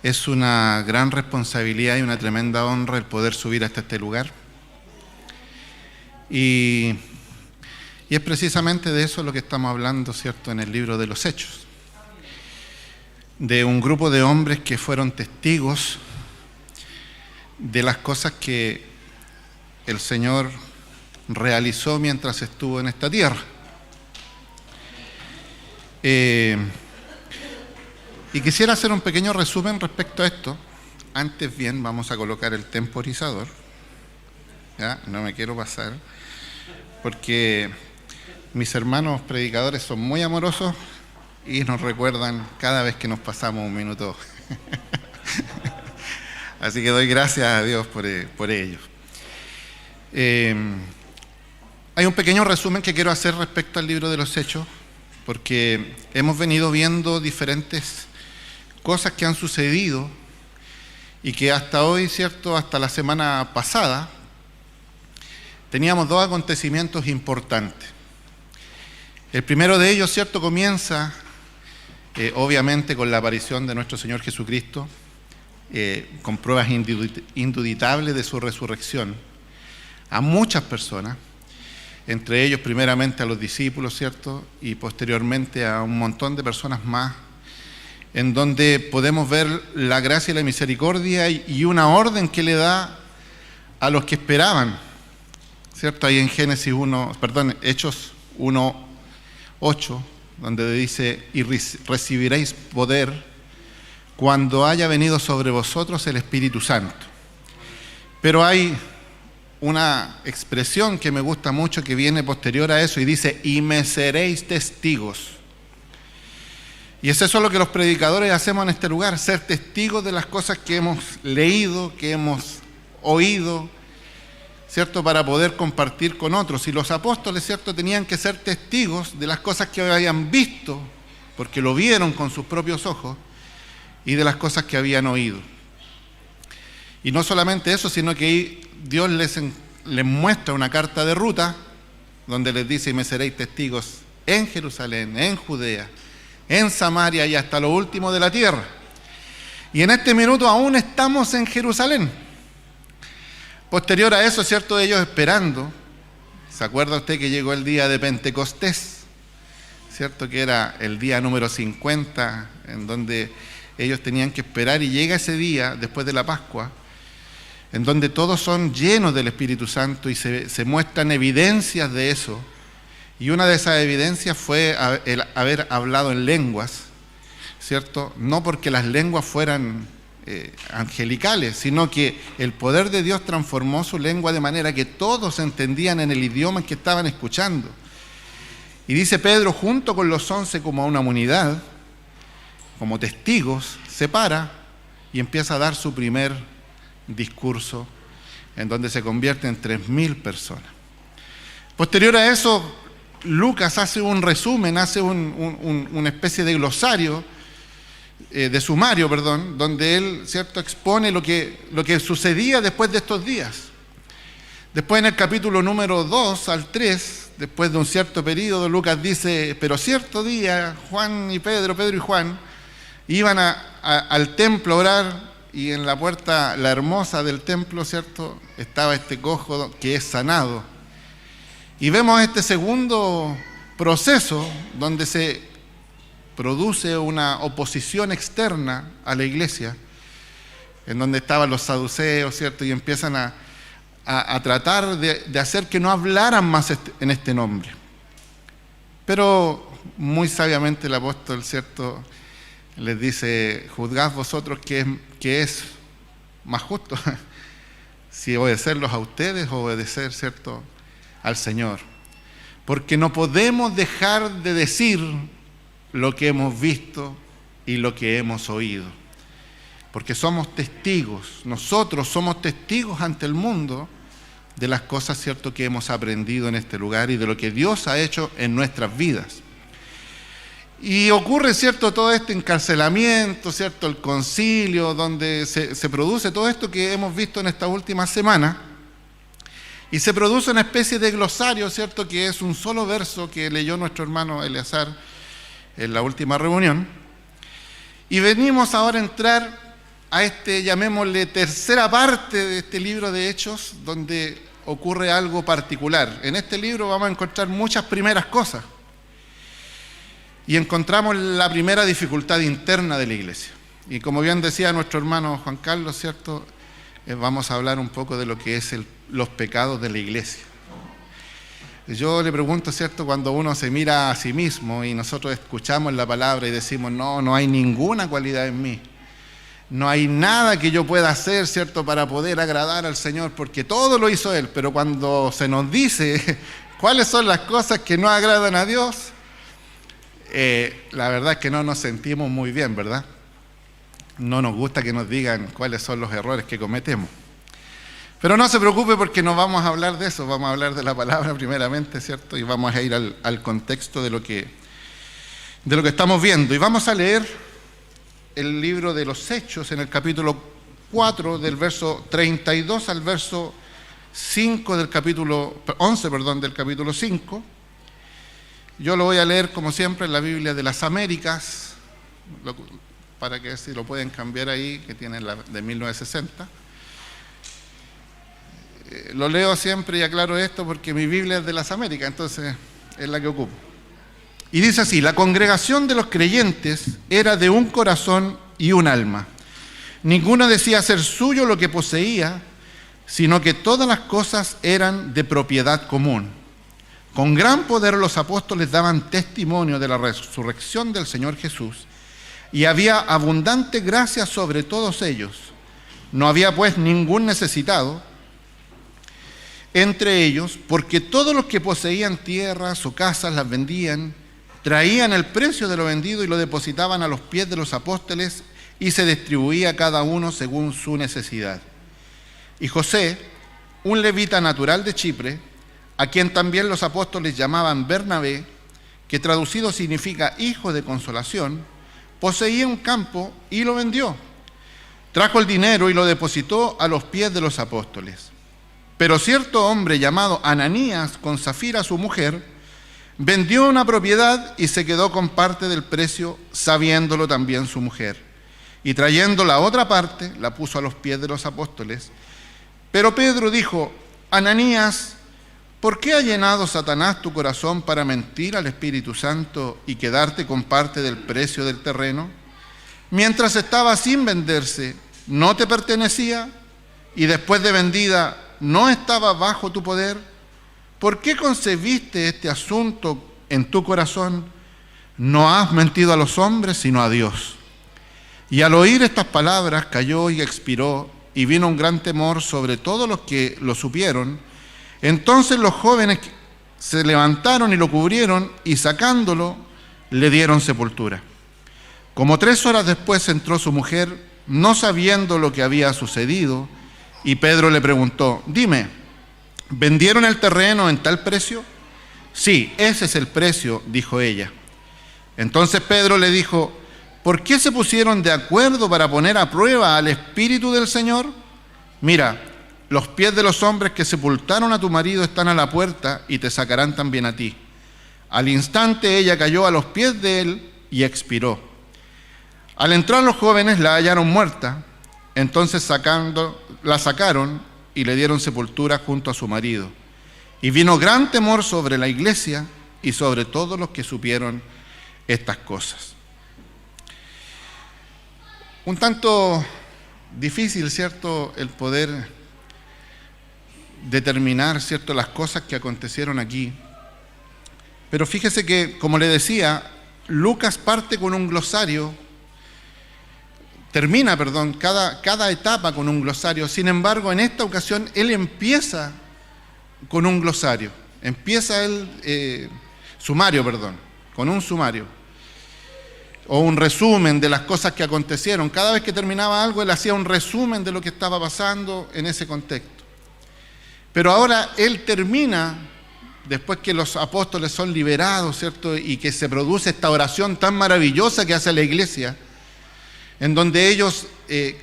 Es una gran responsabilidad y una tremenda honra el poder subir hasta este lugar. Y es precisamente de eso lo que estamos hablando, ¿cierto?, en el libro de los Hechos. De un grupo de hombres que fueron testigos de las cosas que el Señor realizó mientras estuvo en esta tierra. Y quisiera hacer un pequeño resumen respecto a esto. Antes bien, vamos a colocar el temporizador. ¿Ya? No me quiero pasar, porque mis hermanos predicadores son muy amorosos y nos recuerdan cada vez que nos pasamos un minuto. Así que doy gracias a Dios por ello. Hay un pequeño resumen que quiero hacer respecto al libro de los Hechos, porque hemos venido viendo diferentes cosas que han sucedido y que hasta hoy, ¿cierto?, hasta la semana pasada, teníamos dos acontecimientos importantes. El primero de ellos, ¿cierto?, comienza obviamente con la aparición de nuestro Señor Jesucristo, con pruebas indubitables de su resurrección a muchas personas, entre ellos primeramente a los discípulos, ¿cierto?, y posteriormente a un montón de personas más, en donde podemos ver la gracia y la misericordia y una orden que le da a los que esperaban, ¿cierto? Ahí en Hechos 1:8, donde dice: y recibiréis poder cuando haya venido sobre vosotros el Espíritu Santo. Pero hay una expresión que me gusta mucho que viene posterior a eso y dice: y me seréis testigos. Y es eso lo que los predicadores hacemos en este lugar, ser testigos de las cosas que hemos leído, que hemos oído, ¿cierto?, para poder compartir con otros. Y los apóstoles, ¿cierto?, tenían que ser testigos de las cosas que habían visto, porque lo vieron con sus propios ojos, y de las cosas que habían oído. Y no solamente eso, sino que Dios les muestra una carta de ruta, donde les dice: y me seréis testigos en Jerusalén, en Judea, en Samaria y hasta lo último de la tierra. Y en este minuto aún estamos en Jerusalén. Posterior a eso, ¿cierto?, ellos esperando. ¿Se acuerda usted que llegó el día de Pentecostés? ¿Cierto?, que era el día número 50, en donde ellos tenían que esperar, y llega ese día, después de la Pascua, en donde todos son llenos del Espíritu Santo y se muestran evidencias de eso. Y una de esas evidencias fue el haber hablado en lenguas, ¿cierto? No porque las lenguas fueran angelicales, sino que el poder de Dios transformó su lengua de manera que todos entendían en el idioma en que estaban escuchando. Y dice Pedro, junto con los 11 como una unidad, como testigos, se para y empieza a dar su primer discurso, en donde se convierte en 3.000 personas. Posterior a eso, Lucas hace un resumen, hace una especie de glosario, de sumario, donde él, ¿cierto?, expone lo que sucedía después de estos días. Después, en el capítulo número 2 al 3, después de un cierto periodo, Lucas dice: pero cierto día, Pedro y Juan, iban al templo a orar, y en la puerta, la hermosa del templo, ¿cierto?, estaba este cojo que es sanado. Y vemos este segundo proceso donde se produce una oposición externa a la iglesia, en donde estaban los saduceos, ¿cierto?, y empiezan a tratar de hacer que no hablaran más en este nombre. Pero muy sabiamente el apóstol, ¿cierto?, les dice: juzgad vosotros qué es más justo, si obedecerlos a ustedes o obedecer, ¿cierto?, al Señor. Porque no podemos dejar de decir lo que hemos visto y lo que hemos oído. Porque somos testigos, nosotros somos testigos ante el mundo de las cosas, ¿cierto?, que hemos aprendido en este lugar y de lo que Dios ha hecho en nuestras vidas. Y ocurre, ¿cierto?, todo este encarcelamiento, ¿cierto?, el concilio, donde se produce todo esto que hemos visto en esta última semana. Y se produce una especie de glosario, ¿cierto?, que es un solo verso que leyó nuestro hermano Eleazar en la última reunión. Y venimos ahora a entrar a llamémosle, tercera parte de este libro de Hechos, donde ocurre algo particular. En este libro vamos a encontrar muchas primeras cosas. Y encontramos la primera dificultad interna de la iglesia. Y como bien decía nuestro hermano Juan Carlos, ¿cierto? Vamos a hablar un poco de lo que es los pecados de la iglesia. Yo le pregunto, ¿cierto? Cuando uno se mira a sí mismo y nosotros escuchamos la palabra y decimos, no hay ninguna cualidad en mí. No hay nada que yo pueda hacer, ¿cierto? Para poder agradar al Señor, porque todo lo hizo Él. Pero cuando se nos dice cuáles son las cosas que no agradan a Dios, la verdad es que no nos sentimos muy bien, ¿verdad? No nos gusta que nos digan cuáles son los errores que cometemos. Pero no se preocupe porque no vamos a hablar de eso, vamos a hablar de la palabra primeramente, ¿cierto? Y vamos a ir al contexto de lo que estamos viendo. Y vamos a leer el libro de los Hechos en el capítulo 4, del verso 32 al verso 5 del capítulo 11, del capítulo 5. Yo lo voy a leer como siempre en la Biblia de las Américas, para que si lo pueden cambiar ahí, que tiene la de 1960. Lo leo siempre y aclaro esto porque mi Biblia es de las Américas, entonces es la que ocupo. Y dice así: la congregación de los creyentes era de un corazón y un alma. Ninguno decía ser suyo lo que poseía, sino que todas las cosas eran de propiedad común. Con gran poder los apóstoles daban testimonio de la resurrección del Señor Jesús, y había abundante gracia sobre todos ellos. No había pues ningún necesitado entre ellos, porque todos los que poseían tierras o casas las vendían, traían el precio de lo vendido y lo depositaban a los pies de los apóstoles, y se distribuía cada uno según su necesidad. Y José, un levita natural de Chipre, a quien también los apóstoles llamaban Bernabé, que traducido significa hijo de consolación, poseía un campo y lo vendió. Trajo el dinero y lo depositó a los pies de los apóstoles. Pero cierto hombre llamado Ananías, con Safira su mujer, vendió una propiedad y se quedó con parte del precio, sabiéndolo también su mujer. Y trayendo la otra parte, la puso a los pies de los apóstoles. Pero Pedro dijo: Ananías, ¿por qué ha llenado Satanás tu corazón para mentir al Espíritu Santo y quedarte con parte del precio del terreno? Mientras estaba sin venderse, ¿no te pertenecía? Y después de vendida, ¿no estaba bajo tu poder? ¿Por qué concebiste este asunto en tu corazón? No has mentido a los hombres, sino a Dios. Y al oír estas palabras cayó y expiró, y vino un gran temor sobre todos los que lo supieron. Entonces los jóvenes se levantaron y lo cubrieron, y sacándolo le dieron sepultura. Como 3 horas después entró su mujer, no sabiendo lo que había sucedido, y Pedro le preguntó: dime, ¿vendieron el terreno en tal precio? Sí, ese es el precio, dijo ella. Entonces Pedro le dijo: ¿por qué se pusieron de acuerdo para poner a prueba al Espíritu del Señor? Mira, los pies de los hombres que sepultaron a tu marido están a la puerta y te sacarán también a ti. Al instante ella cayó a los pies de él y expiró. Al entrar los jóvenes la hallaron muerta, entonces la sacaron y le dieron sepultura junto a su marido. Y vino gran temor sobre la iglesia y sobre todos los que supieron estas cosas. Un tanto difícil, ¿cierto?, el poder determinar, ¿cierto?, las cosas que acontecieron aquí. Pero fíjese que, como le decía, Lucas parte con un glosario, termina cada etapa con un glosario. Sin embargo, en esta ocasión, él empieza con un glosario. Empieza con un sumario. O un resumen de las cosas que acontecieron. Cada vez que terminaba algo, él hacía un resumen de lo que estaba pasando en ese contexto. Pero ahora él termina, después que los apóstoles son liberados, ¿cierto?, y que se produce esta oración tan maravillosa que hace la iglesia, en donde ellos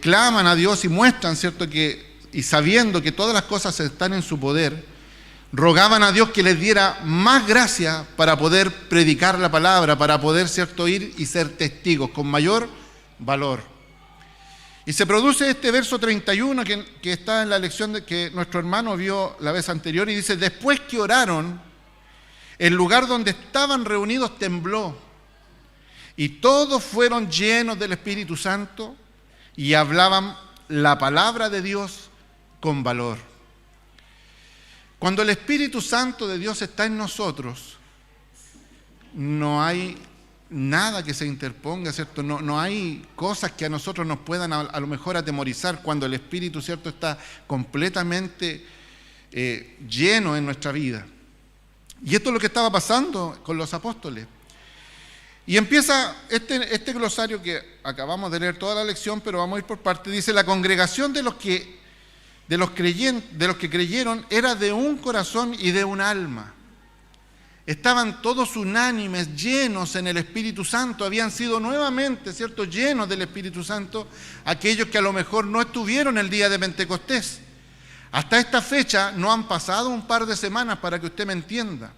claman a Dios y muestran, ¿cierto?, y sabiendo que todas las cosas están en su poder, rogaban a Dios que les diera más gracia para poder predicar la palabra, para poder, ¿cierto?, ir y ser testigos con mayor valor. Y se produce este verso 31 que está en la lección que nuestro hermano vio la vez anterior, y dice: después que oraron, el lugar donde estaban reunidos tembló, y todos fueron llenos del Espíritu Santo y hablaban la palabra de Dios con valor. Cuando el Espíritu Santo de Dios está en nosotros, no hay nada que se interponga, ¿cierto? No hay cosas que a nosotros nos puedan a lo mejor atemorizar cuando el Espíritu, ¿cierto?, está completamente lleno en nuestra vida. Y esto es lo que estaba pasando con los apóstoles. Y empieza este glosario que acabamos de leer toda la lección, pero vamos a ir por partes. Dice: la congregación de los que creyeron era de un corazón y de un alma. Estaban todos unánimes, llenos en el Espíritu Santo. Habían sido nuevamente, ¿cierto?, llenos del Espíritu Santo aquellos que a lo mejor no estuvieron el día de Pentecostés. Hasta esta fecha no han pasado un par de semanas, para que usted me entienda.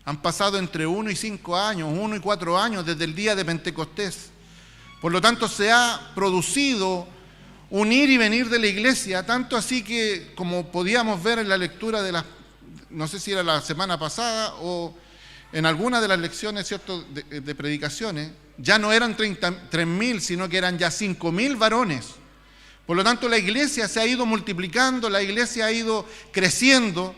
Han pasado entre 1 y 5 años, 1 y 4 años desde el día de Pentecostés. Por lo tanto, se ha producido un ir y venir de la iglesia, tanto así que, como podíamos ver en la lectura no sé si era la semana pasada o en alguna de las lecciones, ¿cierto?, de predicaciones, ya no eran 3.000, sino que eran ya 5.000 varones. Por lo tanto, la iglesia se ha ido multiplicando, la iglesia ha ido creciendo,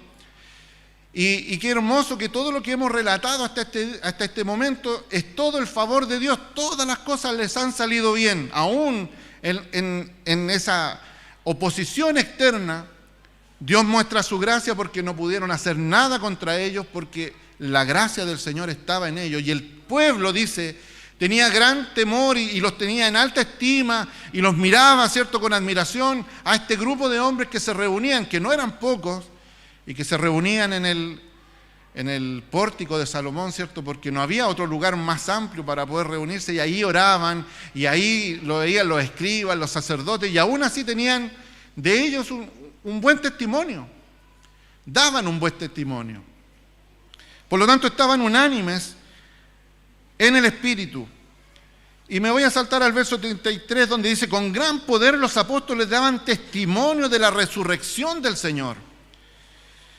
y qué hermoso que todo lo que hemos relatado hasta este momento es todo el favor de Dios. Todas las cosas les han salido bien, aún en esa oposición externa. Dios muestra su gracia porque no pudieron hacer nada contra ellos, porque la gracia del Señor estaba en ellos. Y el pueblo, dice, tenía gran temor y los tenía en alta estima, y los miraba, ¿cierto?, con admiración a este grupo de hombres que se reunían, que no eran pocos, y que se reunían en el pórtico de Salomón, ¿cierto?, porque no había otro lugar más amplio para poder reunirse, y ahí oraban, y ahí lo veían los escribas, los sacerdotes, y aún así tenían de ellos un buen testimonio, daban un buen testimonio. Por lo tanto, estaban unánimes en el Espíritu. Y me voy a saltar al verso 33, donde dice: con gran poder los apóstoles daban testimonio de la resurrección del Señor,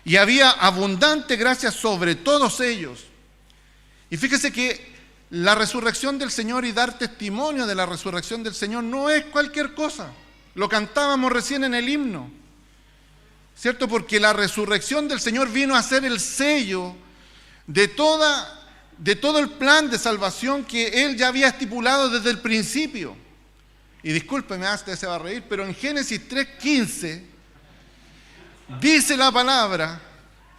y había abundante gracia sobre todos ellos. Y fíjese que la resurrección del Señor y dar testimonio de la resurrección del Señor no es cualquier cosa. Lo cantábamos recién en el himno, ¿cierto? Porque la resurrección del Señor vino a ser el sello de todo el plan de salvación que Él ya había estipulado desde el principio. Y discúlpeme, usted se va a reír, pero en Génesis 3:15 dice la palabra,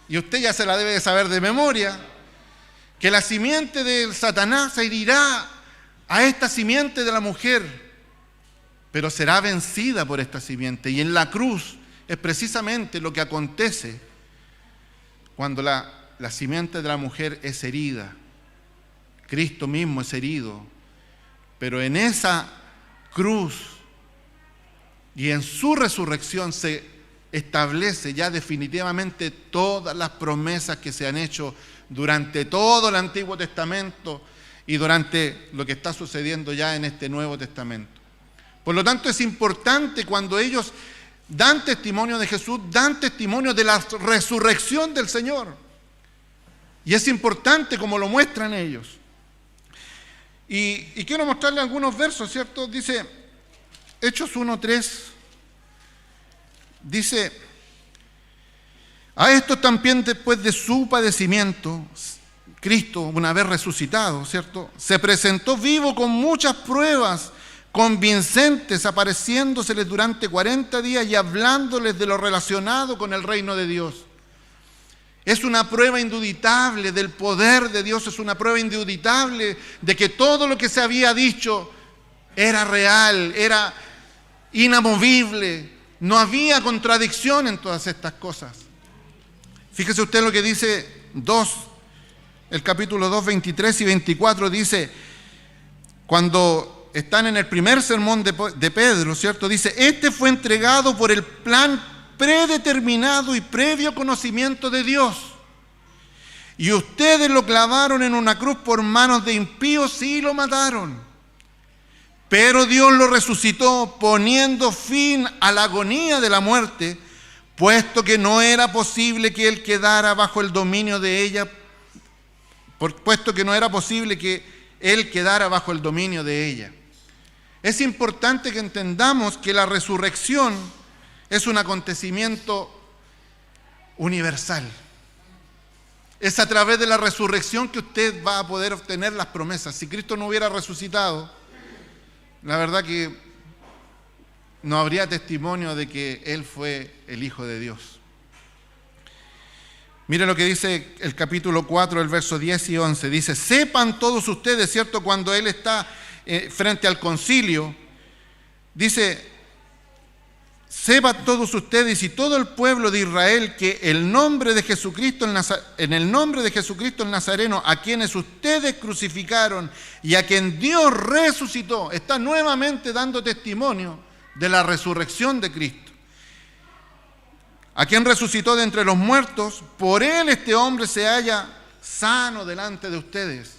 y usted ya se la debe de saber de memoria, que la simiente de Satanás se herirá a esta simiente de la mujer, pero será vencida por esta simiente. Y en la cruz es precisamente lo que acontece cuando la simiente de la mujer es herida. Cristo mismo es herido, pero en esa cruz y en su resurrección se establece ya definitivamente todas las promesas que se han hecho durante todo el Antiguo Testamento y durante lo que está sucediendo ya en este Nuevo Testamento. Por lo tanto, es importante cuando ellos dan testimonio de Jesús, dan testimonio de la resurrección del Señor. Y es importante como lo muestran ellos. Y quiero mostrarle algunos versos, ¿cierto? Dice Hechos 1:3. Dice: a esto también, después de su padecimiento, Cristo, una vez resucitado, ¿cierto?, se presentó vivo con muchas pruebas convincentes, apareciéndoseles durante 40 días y hablándoles de lo relacionado con el reino de Dios. Es una prueba indubitable del poder de Dios, es una prueba indubitable de que todo lo que se había dicho era real, era inamovible. No había contradicción en todas estas cosas. Fíjese usted lo que dice el capítulo 2, 23 y 24, dice, cuando están en el primer sermón de Pedro, ¿cierto? Dice: este fue entregado por el plan predeterminado y previo conocimiento de Dios. Y ustedes lo clavaron en una cruz por manos de impíos y lo mataron. Pero Dios lo resucitó poniendo fin a la agonía de la muerte, puesto que no era posible que Él quedara bajo el dominio de ella, puesto que no era posible que Él quedara bajo el dominio de ella. Es importante que entendamos que la resurrección es un acontecimiento universal. Es a través de la resurrección que usted va a poder obtener las promesas. Si Cristo no hubiera resucitado, la verdad que no habría testimonio de que Él fue el Hijo de Dios. Mire lo que dice el capítulo 4, el verso 10 y 11. Dice: sepan todos ustedes, ¿cierto? Cuando Él está frente al concilio, dice: sepan todos ustedes y todo el pueblo de Israel que en el nombre de Jesucristo el Nazareno, a quienes ustedes crucificaron y a quien Dios resucitó, está nuevamente dando testimonio de la resurrección de Cristo. A quien resucitó de entre los muertos, por Él este hombre se halla sano delante de ustedes.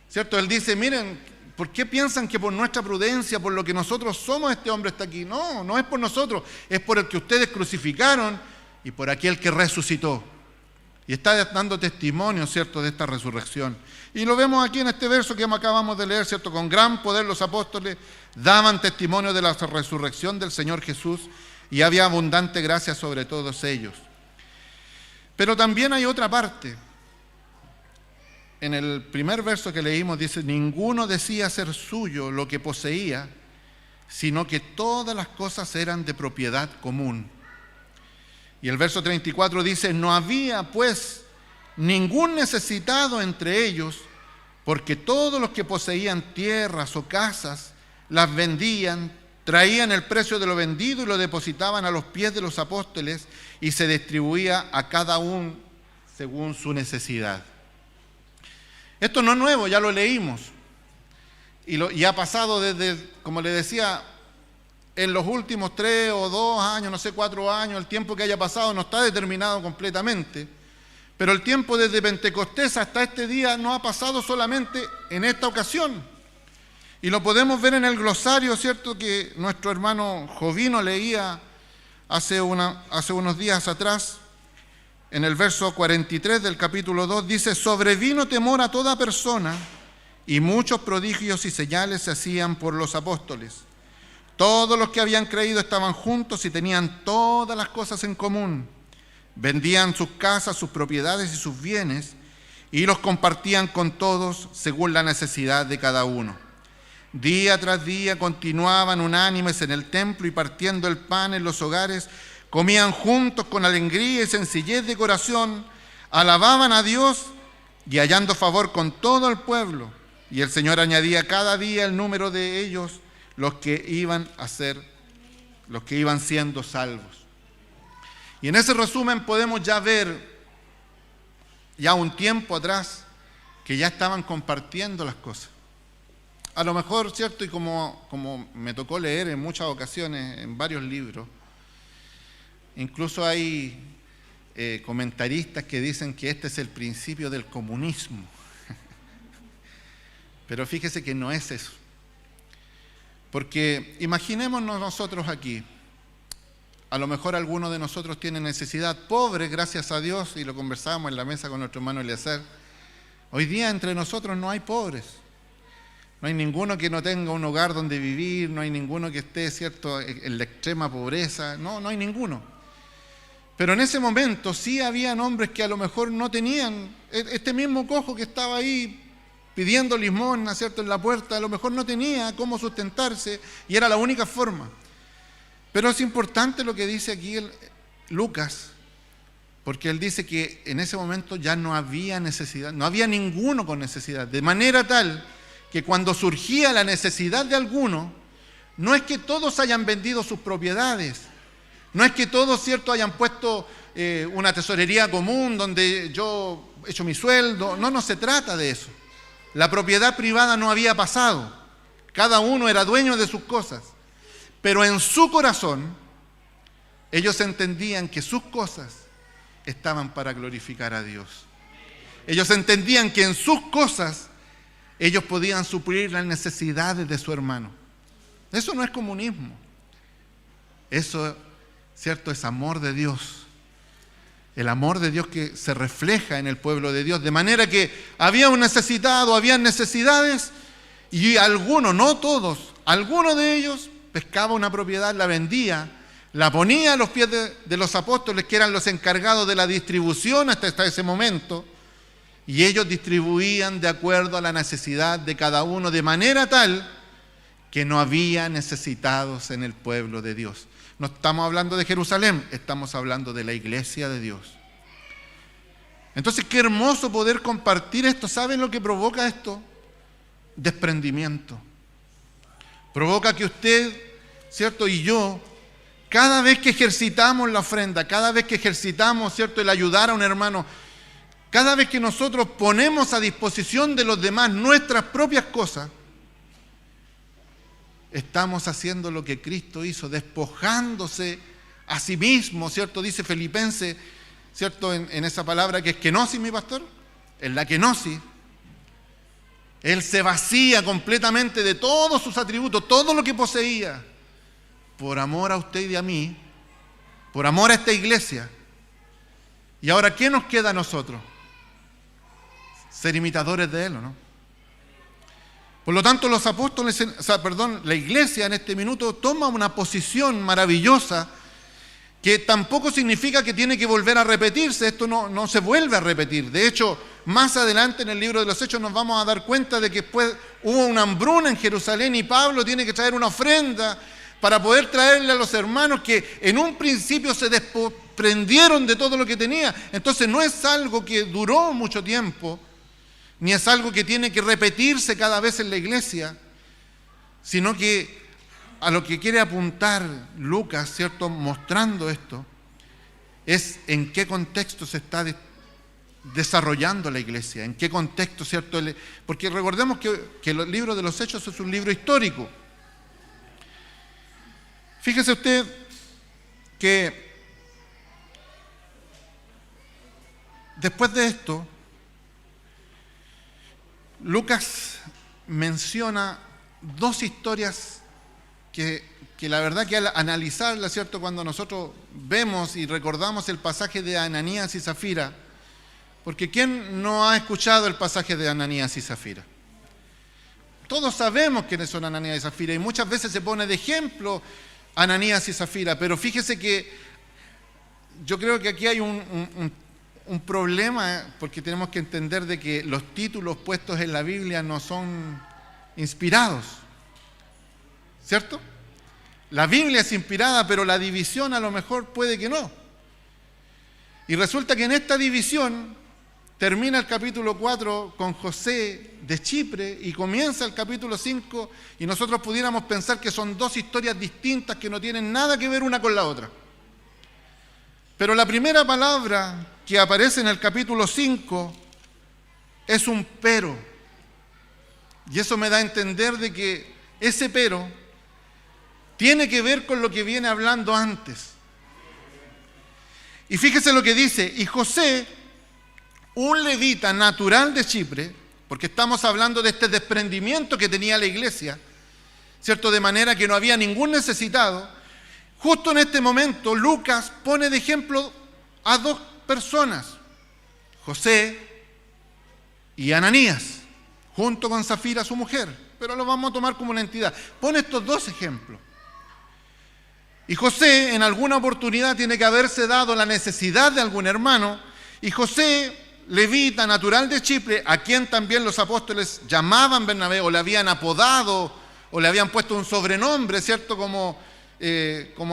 ¿Cierto? Él dice: miren, ¿por qué piensan que por nuestra prudencia, por lo que nosotros somos, este hombre está aquí? No, no es por nosotros, es por el que ustedes crucificaron y por aquel que resucitó. Y está dando testimonio, ¿cierto?, de esta resurrección. Y lo vemos aquí en este verso que acabamos de leer, ¿cierto? Con gran poder los apóstoles daban testimonio de la resurrección del Señor Jesús y había abundante gracia sobre todos ellos. Pero también hay otra parte. En el primer verso que leímos dice: ninguno decía ser suyo lo que poseía, sino que todas las cosas eran de propiedad común. Y el verso 34 dice: no había pues ningún necesitado entre ellos, porque todos los que poseían tierras o casas las vendían, traían el precio de lo vendido y lo depositaban a los pies de los apóstoles, y se distribuía a cada uno según su necesidad. Esto no es nuevo, ya lo leímos. Y ha pasado desde, como le decía, en los últimos 3 o 2 años, no sé, 4 años, el tiempo que haya pasado no está determinado completamente. Pero el tiempo desde Pentecostés hasta este día no ha pasado solamente en esta ocasión. Y lo podemos ver en el glosario, ¿cierto?, que nuestro hermano Jovino leía hace unos días atrás. En el verso 43 del capítulo 2 dice: sobrevino temor a toda persona, y muchos prodigios y señales se hacían por los apóstoles. Todos los que habían creído estaban juntos y tenían todas las cosas en común. Vendían sus casas, sus propiedades y sus bienes, y los compartían con todos según la necesidad de cada uno. Día tras día continuaban unánimes en el templo y partiendo el pan en los hogares, comían juntos con alegría y sencillez de corazón, alababan a Dios y hallando favor con todo el pueblo. Y el Señor añadía cada día el número de ellos, los que iban siendo salvos. Y en ese resumen podemos ya ver, ya un tiempo atrás, que ya estaban compartiendo las cosas. A lo mejor, ¿cierto? Y como me tocó leer en muchas ocasiones, en varios libros, incluso hay comentaristas que dicen que este es el principio del comunismo. Pero fíjese que no es eso. Porque imaginémonos nosotros aquí, a lo mejor alguno de nosotros tiene necesidad, pobre, gracias a Dios, y lo conversábamos en la mesa con nuestro hermano Eliezer. Hoy día entre nosotros no hay pobres. No hay ninguno que no tenga un hogar donde vivir, no hay ninguno que esté, ¿cierto?, en la extrema pobreza, no hay ninguno. Pero en ese momento sí habían hombres que a lo mejor no tenían, este mismo cojo que estaba ahí pidiendo limosna, ¿cierto?, en la puerta, a lo mejor no tenía cómo sustentarse y era la única forma. Pero es importante lo que dice aquí Lucas, porque él dice que en ese momento ya no había necesidad, no había ninguno con necesidad, de manera tal que cuando surgía la necesidad de alguno, no es que todos hayan vendido sus propiedades, no es que todos, ¿cierto?, hayan puesto una tesorería común donde yo echo mi sueldo, no se trata de eso. La propiedad privada no había pasado, cada uno era dueño de sus cosas, pero en su corazón ellos entendían que sus cosas estaban para glorificar a Dios. Ellos entendían que en sus cosas ellos podían suplir las necesidades de su hermano. Eso no es comunismo. Eso, ¿cierto?, es amor de Dios. El amor de Dios que se refleja en el pueblo de Dios. De manera que había un necesitado, habían necesidades, y algunos, no todos, algunos de ellos pescaba una propiedad, la vendía, la ponía a los pies de los apóstoles, que eran los encargados de la distribución hasta ese momento, y ellos distribuían de acuerdo a la necesidad de cada uno, de manera tal que no había necesitados en el pueblo de Dios. No estamos hablando de Jerusalén, estamos hablando de la iglesia de Dios. Entonces, qué hermoso poder compartir esto. ¿Saben lo que provoca esto? Desprendimiento. Provoca que usted, ¿cierto?, y yo, cada vez que ejercitamos la ofrenda, cada vez que ejercitamos, ¿cierto?, el ayudar a un hermano, cada vez que nosotros ponemos a disposición de los demás nuestras propias cosas, estamos haciendo lo que Cristo hizo, despojándose a sí mismo, ¿cierto? Dice Filipenses, ¿cierto?, en esa palabra que es kenosis, mi pastor, en la kenosis. Él se vacía completamente de todos sus atributos, todo lo que poseía, por amor a usted y a mí, por amor a esta iglesia. Y ahora, ¿qué nos queda a nosotros? Ser imitadores de Él, ¿o no? Por lo tanto, los apóstoles, la iglesia en este minuto toma una posición maravillosa que tampoco significa que tiene que volver a repetirse. Esto no se vuelve a repetir. De hecho, más adelante en el libro de los Hechos nos vamos a dar cuenta de que después hubo una hambruna en Jerusalén y Pablo tiene que traer una ofrenda para poder traerle a los hermanos que en un principio se desprendieron de todo lo que tenía. Entonces no es algo que duró mucho tiempo, ni es algo que tiene que repetirse cada vez en la iglesia, sino que a lo que quiere apuntar Lucas, ¿cierto?, mostrando esto, es en qué contexto se está desarrollando la iglesia, en qué contexto, ¿cierto? Porque recordemos que el libro de los Hechos es un libro histórico. Fíjese usted que después de esto, Lucas menciona dos historias que la verdad que al analizarla, ¿cierto?, cuando nosotros vemos y recordamos el pasaje de Ananías y Zafira, porque ¿quién no ha escuchado el pasaje de Ananías y Zafira? Todos sabemos quiénes son Ananías y Zafira y muchas veces se pone de ejemplo Ananías y Zafira, pero fíjese que yo creo que aquí hay un problema, porque tenemos que entender de que los títulos puestos en la Biblia no son inspirados, ¿cierto? La Biblia es inspirada, pero la división a lo mejor puede que no. Y resulta que en esta división termina el capítulo 4 con José de Chipre y comienza el capítulo 5 y nosotros pudiéramos pensar que son dos historias distintas que no tienen nada que ver una con la otra. Pero la primera palabra que aparece en el capítulo 5 es un pero. Y eso me da a entender de que ese pero tiene que ver con lo que viene hablando antes. Y fíjese lo que dice, y José, un levita natural de Chipre, porque estamos hablando de este desprendimiento que tenía la iglesia, ¿cierto? De manera que no había ningún necesitado. Justo en este momento, Lucas pone de ejemplo a dos personas, José y Ananías, junto con Zafira, su mujer, pero lo vamos a tomar como una entidad. Pone estos dos ejemplos. Y José en alguna oportunidad tiene que haberse dado la necesidad de algún hermano, y José, levita natural de Chipre, a quien también los apóstoles llamaban Bernabé, o le habían apodado, o le habían puesto un sobrenombre, ¿cierto? Como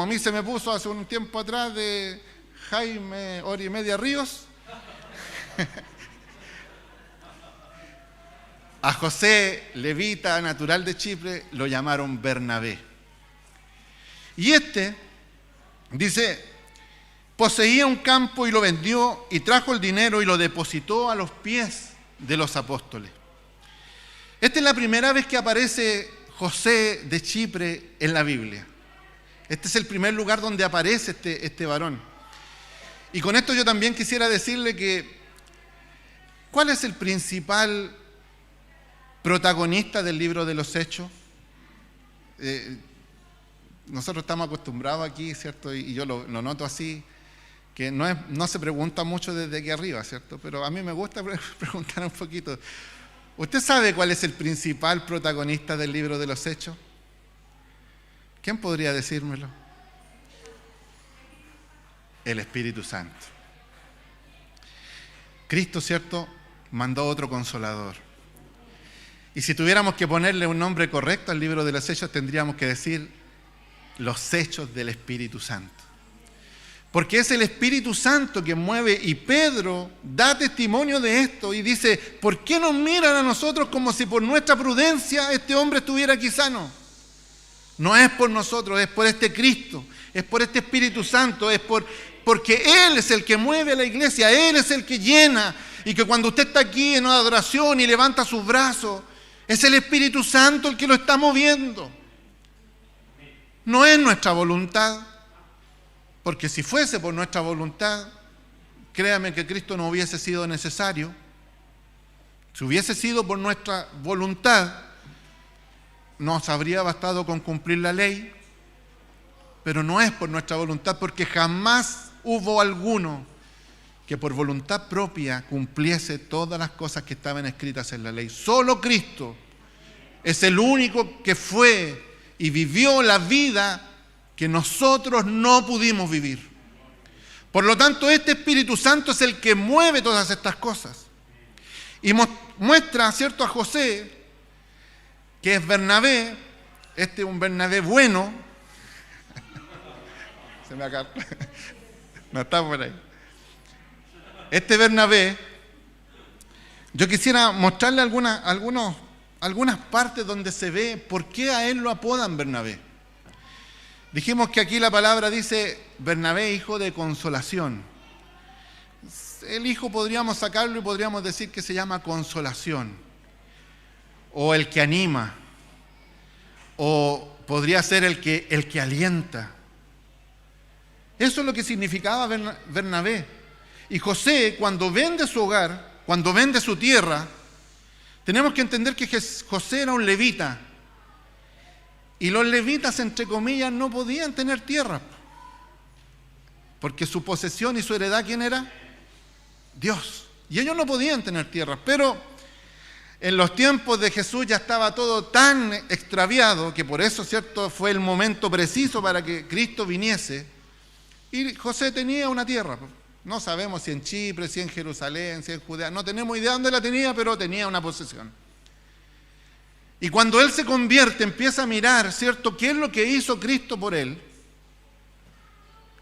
a mí se me puso hace un tiempo atrás de Jaime Hora y Media Ríos. A José, levita natural de Chipre, lo llamaron Bernabé. Y dice, poseía un campo y lo vendió y trajo el dinero y lo depositó a los pies de los apóstoles. Esta es la primera vez que aparece José de Chipre en la Biblia. Este es el primer lugar donde aparece este varón. Y con esto yo también quisiera decirle que ¿cuál es el principal protagonista del libro de los Hechos. Nosotros estamos acostumbrados aquí, ¿cierto? Y yo lo noto así, que no se pregunta mucho desde aquí arriba, ¿cierto? Pero a mí me gusta preguntar un poquito. ¿Usted sabe cuál es el principal protagonista del libro de los Hechos? ¿Quién podría decírmelo? El Espíritu Santo. Cristo, ¿cierto?, mandó otro consolador. Y si tuviéramos que ponerle un nombre correcto al libro de los Hechos, tendríamos que decir los Hechos del Espíritu Santo. Porque es el Espíritu Santo que mueve, y Pedro da testimonio de esto y dice: ¿por qué nos miran a nosotros como si por nuestra prudencia este hombre estuviera aquí sano? No es por nosotros, es por este Cristo, es por este Espíritu Santo, porque Él es el que mueve a la iglesia, Él es el que llena, y que cuando usted está aquí en una adoración y levanta sus brazos, es el Espíritu Santo el que lo está moviendo. No es nuestra voluntad, porque si fuese por nuestra voluntad, créame que Cristo no hubiese sido necesario. Si hubiese sido por nuestra voluntad, nos habría bastado con cumplir la ley, pero no es por nuestra voluntad, porque jamás hubo alguno que por voluntad propia cumpliese todas las cosas que estaban escritas en la ley. Solo Cristo es el único que fue y vivió la vida que nosotros no pudimos vivir. Por lo tanto, este Espíritu Santo es el que mueve todas estas cosas. Y muestra, ¿cierto?, a José, que es Bernabé, este es un Bernabé bueno. Se me acaba. No está por ahí. Este Bernabé, yo quisiera mostrarle algunas partes donde se ve por qué a él lo apodan Bernabé. Dijimos que aquí la palabra dice Bernabé, hijo de consolación. El hijo podríamos sacarlo y podríamos decir que se llama consolación, o el que anima, o podría ser el que alienta. Eso es lo que significaba Bernabé. Y José, cuando vende su hogar, cuando vende su tierra, tenemos que entender que José era un levita. Y los levitas, entre comillas, no podían tener tierra, porque su posesión y su heredad, ¿quién era? Dios. Y ellos no podían tener tierra. Pero en los tiempos de Jesús ya estaba todo tan extraviado que por eso, ¿cierto?, fue el momento preciso para que Cristo viniese. Y José tenía una tierra. No sabemos si en Chipre, si en Jerusalén, si en Judea. No tenemos idea dónde la tenía, pero tenía una posesión. Y cuando él se convierte, empieza a mirar, ¿cierto?, qué es lo que hizo Cristo por él.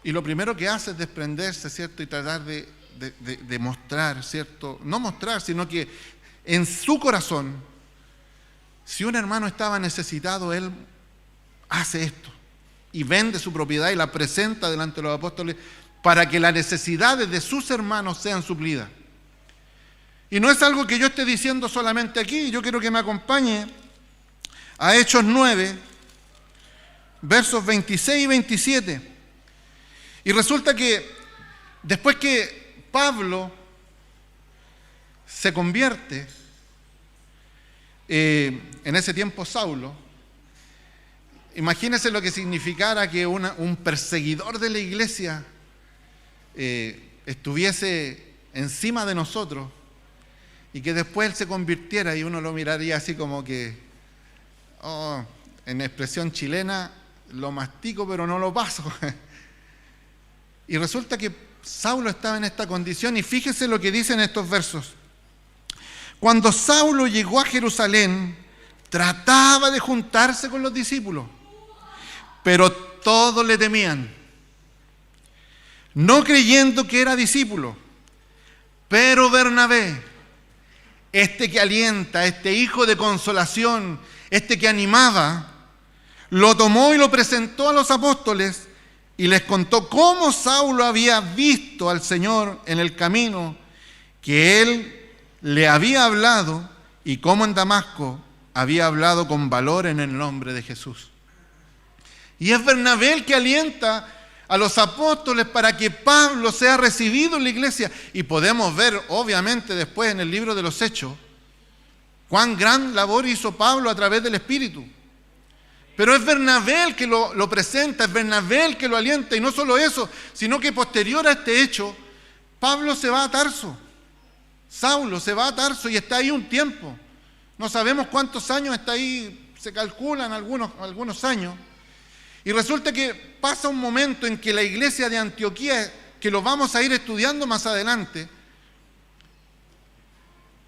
Y lo primero que hace es desprenderse, ¿cierto?, y tratar de mostrar, ¿cierto? No mostrar, sino que en su corazón, si un hermano estaba necesitado, él hace esto. Y vende su propiedad y la presenta delante de los apóstoles para que las necesidades de sus hermanos sean suplidas. Y no es algo que yo esté diciendo solamente aquí. Yo quiero que me acompañe a Hechos 9, versos 26 y 27. Y resulta que después que Pablo se convierte, en ese tiempo Saulo, imagínense lo que significara que un perseguidor de la iglesia estuviese encima de nosotros y que después él se convirtiera y uno lo miraría así como que, en expresión chilena, lo mastico pero no lo paso. Y resulta que Saulo estaba en esta condición, y fíjese lo que dicen estos versos. Cuando Saulo llegó a Jerusalén, trataba de juntarse con los discípulos, pero todos le temían, no creyendo que era discípulo. Pero Bernabé, este que alienta, este hijo de consolación, este que animaba, lo tomó y lo presentó a los apóstoles y les contó cómo Saulo había visto al Señor en el camino, que él le había hablado, y cómo en Damasco había hablado con valor en el nombre de Jesús. Y es Bernabé el que alienta a los apóstoles para que Pablo sea recibido en la iglesia. Y podemos ver, obviamente, después en el libro de los Hechos, Cuán gran labor hizo Pablo a través del Espíritu. Pero es Bernabé el que lo presenta, es Bernabé el que lo alienta. Y no solo eso, sino que posterior a este hecho, Pablo se va a Tarso. Saulo se va a Tarso y está ahí un tiempo. No sabemos cuántos años está ahí, se calculan algunos años. Y resulta que pasa un momento en que la iglesia de Antioquía, que lo vamos a ir estudiando más adelante,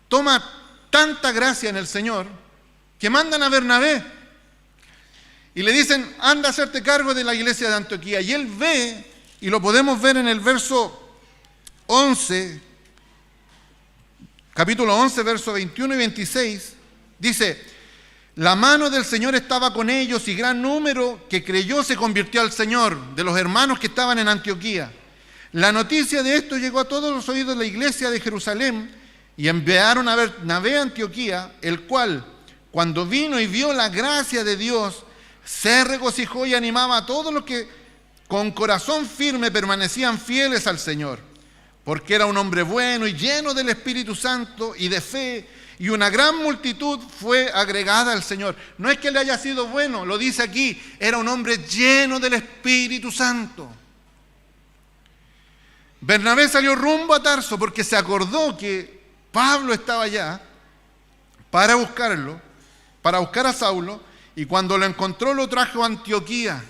toma tanta gracia en el Señor que mandan a Bernabé y le dicen, anda a hacerte cargo de la iglesia de Antioquía. Y él ve, y lo podemos ver en el verso 11, capítulo 11, versos 21 y 26, dice, la mano del Señor estaba con ellos y gran número que creyó se convirtió al Señor, de los hermanos que estaban en Antioquía. La noticia de esto llegó a todos los oídos de la iglesia de Jerusalén y enviaron a Bernabé a Antioquía, el cual, cuando vino y vio la gracia de Dios, se regocijó y animaba a todos los que con corazón firme permanecían fieles al Señor, porque era un hombre bueno y lleno del Espíritu Santo y de fe, y una gran multitud fue agregada al Señor. No es que le haya sido bueno, lo dice aquí, era un hombre lleno del Espíritu Santo. Bernabé salió rumbo a Tarso porque se acordó que Pablo estaba allá para buscarlo, para buscar a Saulo, y cuando lo encontró lo trajo a Antioquía.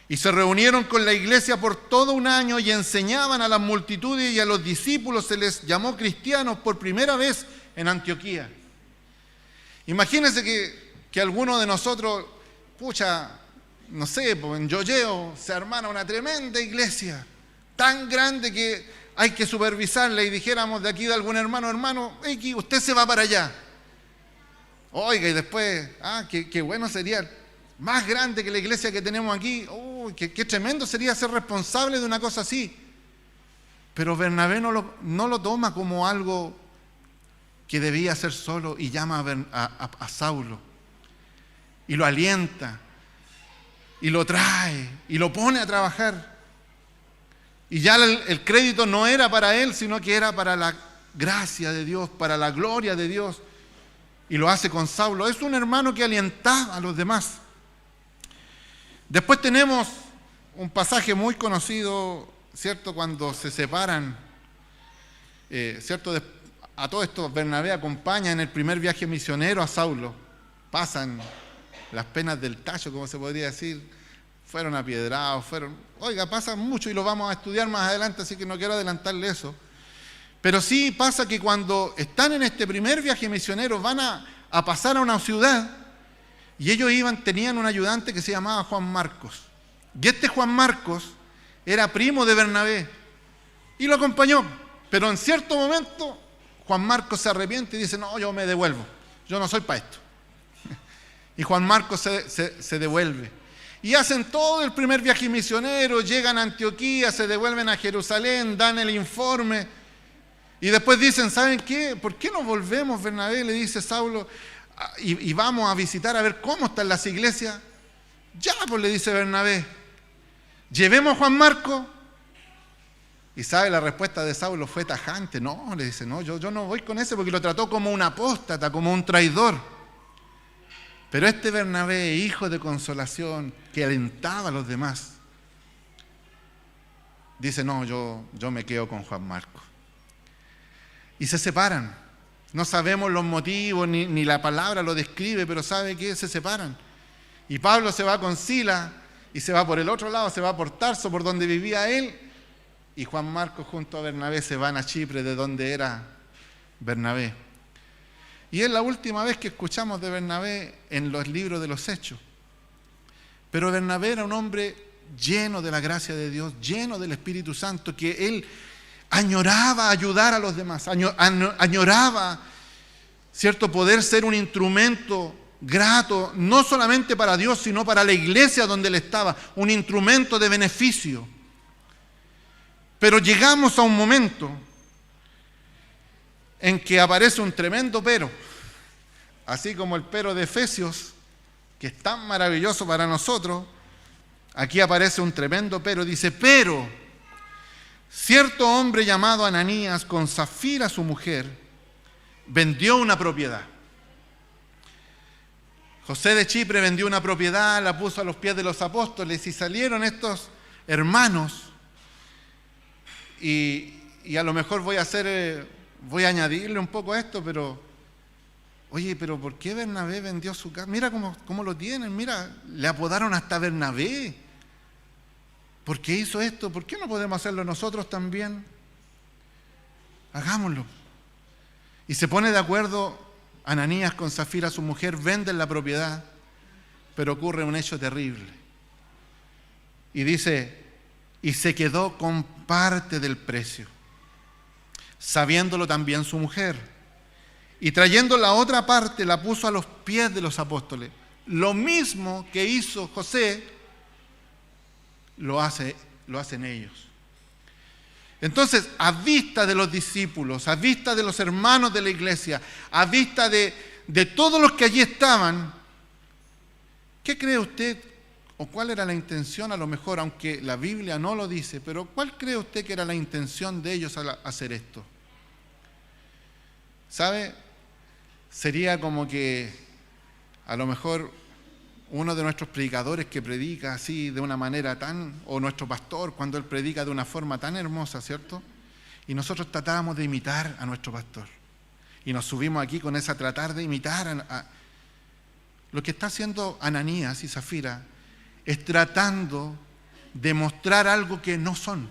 Y se reunieron con la iglesia por todo un año y enseñaban a las multitudes, y a los discípulos se les llamó cristianos por primera vez en Antioquía. Imagínense que alguno de nosotros, no sé, en Yoyeo se armara una tremenda iglesia, tan grande que hay que supervisarla, y dijéramos de aquí de algún hermano, X, usted se va para allá. Oiga, y después, qué bueno sería, más grande que la iglesia que tenemos aquí. Qué tremendo sería ser responsable de una cosa así. Pero Bernabé no lo toma como algo que debía hacer solo, y llama a Saulo y lo alienta y lo trae y lo pone a trabajar. Y ya el crédito no era para él, sino que era para la gracia de Dios, para la gloria de Dios. Y lo hace con Saulo. Es un hermano que alientaba a los demás. Después tenemos un pasaje muy conocido, ¿cierto? Cuando se separan, ¿cierto? A todo esto Bernabé acompaña en el primer viaje misionero a Saulo. Pasan las penas del tacho, como se podría decir. Fueron apiedrados, pasan mucho y lo vamos a estudiar más adelante, así que no quiero adelantarle eso. Pero sí pasa que cuando están en este primer viaje misionero van a pasar a una ciudad, y ellos tenían un ayudante que se llamaba Juan Marcos. Y este Juan Marcos era primo de Bernabé y lo acompañó. Pero en cierto momento Juan Marcos se arrepiente y dice, no, yo me devuelvo, yo no soy para esto. Y Juan Marcos se devuelve. Y hacen todo el primer viaje misionero, llegan a Antioquía, se devuelven a Jerusalén, dan el informe. Y después dicen, ¿saben qué? ¿Por qué no volvemos, Bernabé? Le dice Saulo, y vamos a visitar a ver cómo están las iglesias. Ya, pues le dice Bernabé, llevemos a Juan Marcos. Y sabe, la respuesta de Saulo fue tajante. No, le dice, no, yo no voy con ese, porque lo trató como un apóstata, como un traidor. Pero este Bernabé, hijo de consolación, que alentaba a los demás, dice, no, yo me quedo con Juan Marcos. Y se separan. No sabemos los motivos, ni la palabra lo describe, pero sabe que se separan. Y Pablo se va con Silas y se va por el otro lado, se va por Tarso, por donde vivía él. Y Juan Marcos junto a Bernabé se van a Chipre, de donde era Bernabé. Y es la última vez que escuchamos de Bernabé en los libros de los Hechos. Pero Bernabé era un hombre lleno de la gracia de Dios, lleno del Espíritu Santo, que él añoraba ayudar a los demás, añoraba, ¿cierto?, poder ser un instrumento grato, no solamente para Dios, sino para la iglesia donde él estaba, un instrumento de beneficio. Pero llegamos a un momento en que aparece un tremendo pero, así como el pero de Efesios, que es tan maravilloso para nosotros. Aquí aparece un tremendo pero, dice, pero cierto hombre llamado Ananías, con Safira su mujer, vendió una propiedad. José de Chipre vendió una propiedad, la puso a los pies de los apóstoles y salieron estos hermanos. Y a lo mejor voy a añadirle un poco a esto, pero oye, pero ¿por qué Bernabé vendió su casa? Mira cómo lo tienen, mira, le apodaron hasta Bernabé. ¿Por qué hizo esto? ¿Por qué no podemos hacerlo nosotros también? Hagámoslo. Y se pone de acuerdo Ananías con Zafira, su mujer, venden la propiedad, pero ocurre un hecho terrible. Y dice, y se quedó con parte del precio, sabiéndolo también su mujer. Y trayendo la otra parte, la puso a los pies de los apóstoles. Lo mismo que hizo José, lo hacen ellos. Entonces, a vista de los discípulos, a vista de los hermanos de la iglesia, a vista de todos los que allí estaban, ¿qué cree usted? ¿O cuál era la intención? A lo mejor, aunque la Biblia no lo dice, pero ¿cuál cree usted que era la intención de ellos al hacer esto? ¿Sabe? Sería como que a lo mejor uno de nuestros predicadores que predica así de una manera o nuestro pastor cuando él predica de una forma tan hermosa, ¿cierto? Y nosotros tratábamos de imitar a nuestro pastor. Y nos subimos aquí con esa tratar de imitar Lo que está haciendo Ananías y Zafira es tratando de mostrar algo que no son.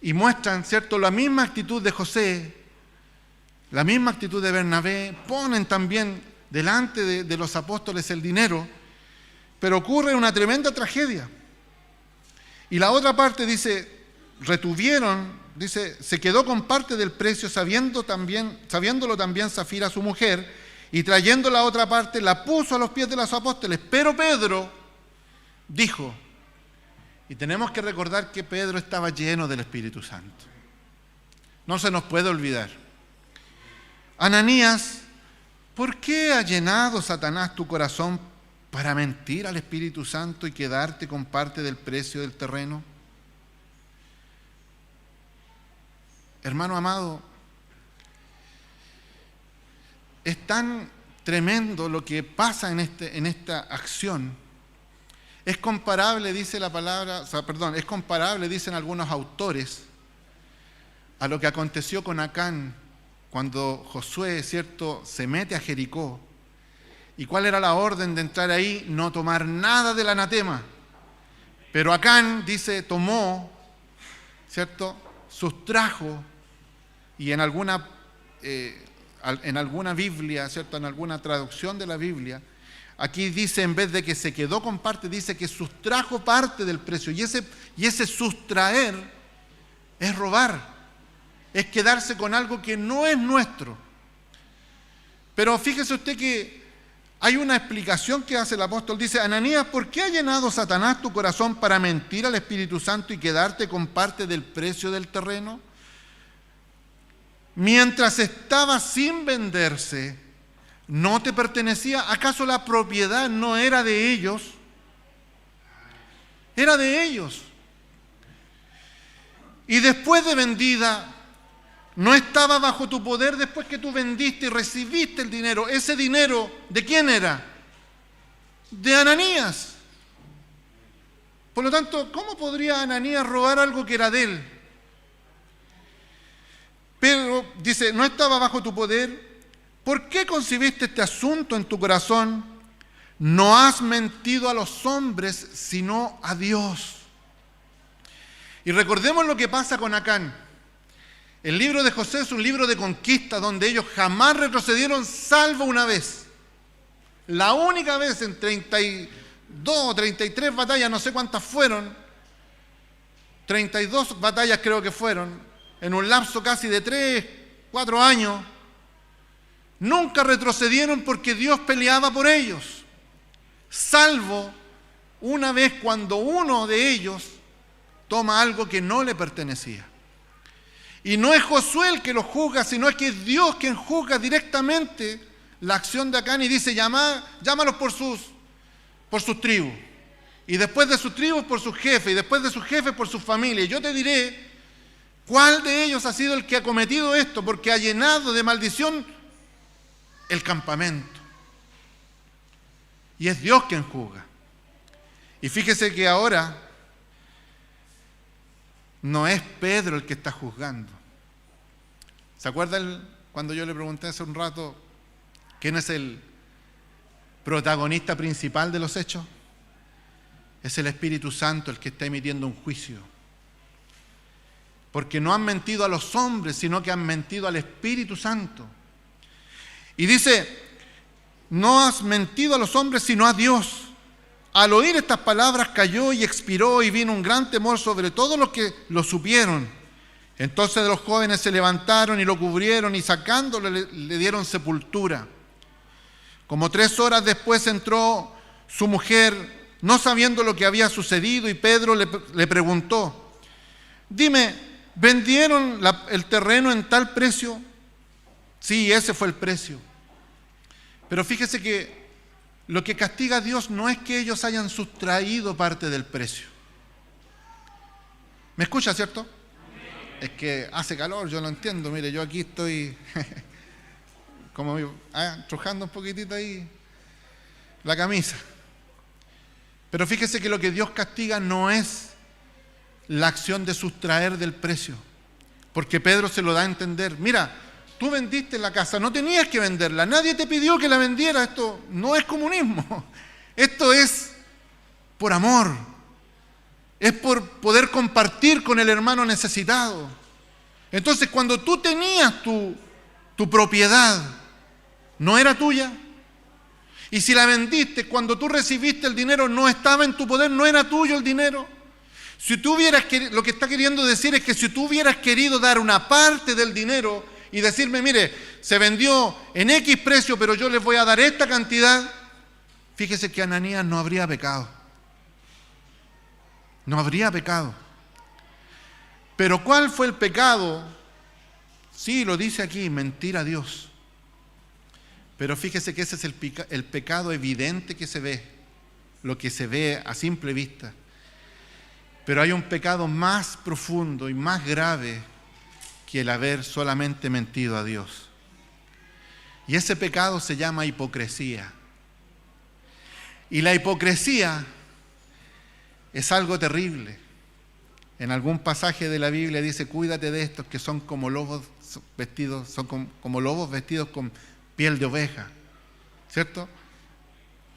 Y muestran, ¿cierto?, la misma actitud de José, la misma actitud de Bernabé, ponen también delante de los apóstoles el dinero, pero ocurre una tremenda tragedia. Y la otra parte dice, retuvieron, dice, se quedó con parte del precio, sabiéndolo también Zafira, su mujer, y trayendo la otra parte, la puso a los pies de los apóstoles. Pero Pedro dijo, y tenemos que recordar que Pedro estaba lleno del Espíritu Santo. No se nos puede olvidar. Ananías, ¿por qué ha llenado Satanás tu corazón para mentir al Espíritu Santo y quedarte con parte del precio del terreno? Hermano amado, es tan tremendo lo que pasa en esta acción. Es comparable, dice la palabra, es comparable, dicen algunos autores, a lo que aconteció con Acán cuando Josué, ¿cierto?, se mete a Jericó. ¿Y cuál era la orden de entrar ahí? No tomar nada del anatema. Pero Acán, dice, tomó, ¿cierto?, sustrajo, y en alguna Biblia, ¿cierto?, en alguna traducción de la Biblia, aquí dice, en vez de que se quedó con parte, dice que sustrajo parte del precio. Y ese sustraer es robar, es quedarse con algo que no es nuestro. Pero fíjese usted que hay una explicación que hace el apóstol. Dice, Ananías, ¿por qué ha llenado Satanás tu corazón para mentir al Espíritu Santo y quedarte con parte del precio del terreno? Mientras estaba sin venderse, ¿no te pertenecía? ¿Acaso la propiedad no era de ellos? Era de ellos. Y después de vendida, ¿no estaba bajo tu poder después que tú vendiste y recibiste el dinero? ¿Ese dinero de quién era? De Ananías. Por lo tanto, ¿cómo podría Ananías robar algo que era de él? Pero dice, ¿no estaba bajo tu poder? ¿Por qué concibiste este asunto en tu corazón? No has mentido a los hombres, sino a Dios. Y recordemos lo que pasa con Acán. El libro de José es un libro de conquista donde ellos jamás retrocedieron salvo una vez. La única vez en 32 o 33 batallas, no sé cuántas fueron, 32 batallas creo que fueron, en un lapso casi de 3, 4 años, nunca retrocedieron porque Dios peleaba por ellos, salvo una vez cuando uno de ellos toma algo que no le pertenecía. Y no es Josué el que lo juzga, sino es que es Dios quien juzga directamente la acción de Acán y dice, llámalos por sus tribus. Y después de sus tribus por sus jefes, y después de sus jefes por sus familias. Yo te diré cuál de ellos ha sido el que ha cometido esto, porque ha llenado de maldición el campamento. y es Dios quien juzga. Y fíjese que ahora no es Pedro el que está juzgando. ¿Se acuerdan cuando yo le pregunté hace un rato quién es el protagonista principal de los hechos? Es el Espíritu Santo el que está emitiendo un juicio. Porque no han mentido a los hombres, sino que han mentido al Espíritu Santo. Y dice, no has mentido a los hombres, sino a Dios. Al oír estas palabras cayó y expiró, y vino un gran temor sobre todos los que lo supieron. Entonces los jóvenes se levantaron y lo cubrieron, y sacándolo le dieron sepultura. Como 3 horas después entró su mujer, no sabiendo lo que había sucedido, y Pedro le preguntó, dime, ¿vendieron el terreno en tal precio? Sí, ese fue el precio. Pero fíjese que lo que castiga a Dios no es que ellos hayan sustraído parte del precio. ¿Me escucha, cierto? Es que hace calor, yo lo entiendo. Mire, yo aquí estoy como trujando un poquitito ahí la camisa. Pero fíjese que lo que Dios castiga no es la acción de sustraer del precio. Porque Pedro se lo da a entender. Mira, tú vendiste la casa, no tenías que venderla. Nadie te pidió que la vendiera. Esto no es comunismo. Esto es por amor. Es por poder compartir con el hermano necesitado. Entonces, cuando tú tenías tu propiedad, ¿no era tuya? Y si la vendiste, cuando tú recibiste el dinero, no estaba en tu poder, no era tuyo el dinero. Si tú hubieras querido, lo que está queriendo decir es que si tú hubieras querido dar una parte del dinero y decirme, mire, se vendió en X precio, pero yo les voy a dar esta cantidad, fíjese que Ananías no habría pecado. No habría pecado. Pero ¿cuál fue el pecado? Sí, lo dice aquí, mentir a Dios. Pero fíjese que ese es el pecado evidente que se ve, lo que se ve a simple vista. Pero hay un pecado más profundo y más grave que el haber solamente mentido a Dios. Y ese pecado se llama hipocresía. Y la hipocresía es algo terrible. En algún pasaje de la Biblia dice, cuídate de estos que son como lobos vestidos, como lobos vestidos con piel de oveja, ¿cierto?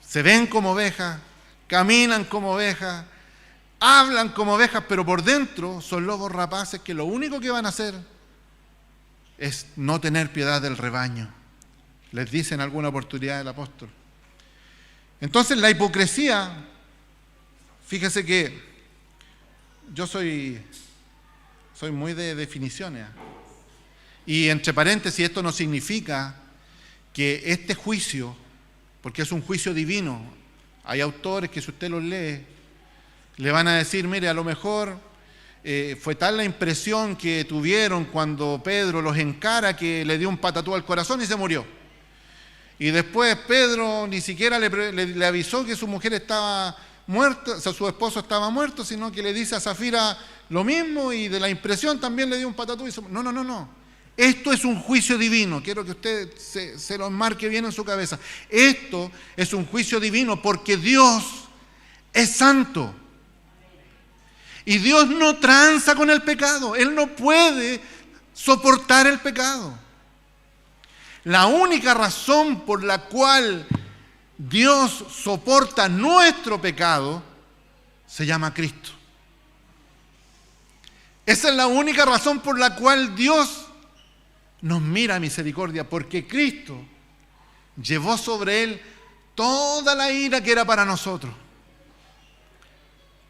Se ven como ovejas, caminan como ovejas, hablan como ovejas, pero por dentro son lobos rapaces que lo único que van a hacer es no tener piedad del rebaño. Les dice en alguna oportunidad el apóstol. Entonces la hipocresía, fíjese que yo soy muy de definiciones. Y entre paréntesis, esto no significa que este juicio, porque es un juicio divino, hay autores que si usted los lee, le van a decir, mire, a lo mejor fue tal la impresión que tuvieron cuando Pedro los encara que le dio un patatú al corazón y se murió. Y después Pedro ni siquiera le avisó que su mujer estaba muerta, o sea, su esposo estaba muerto, sino que le dice a Zafira lo mismo y de la impresión también le dio un patatú y se murió. No. Esto es un juicio divino. Quiero que usted se lo enmarque bien en su cabeza. Esto es un juicio divino porque Dios es santo. Y Dios no tranza con el pecado. Él no puede soportar el pecado. La única razón por la cual Dios soporta nuestro pecado se llama Cristo. Esa es la única razón por la cual Dios nos mira a misericordia, porque Cristo llevó sobre Él toda la ira que era para nosotros.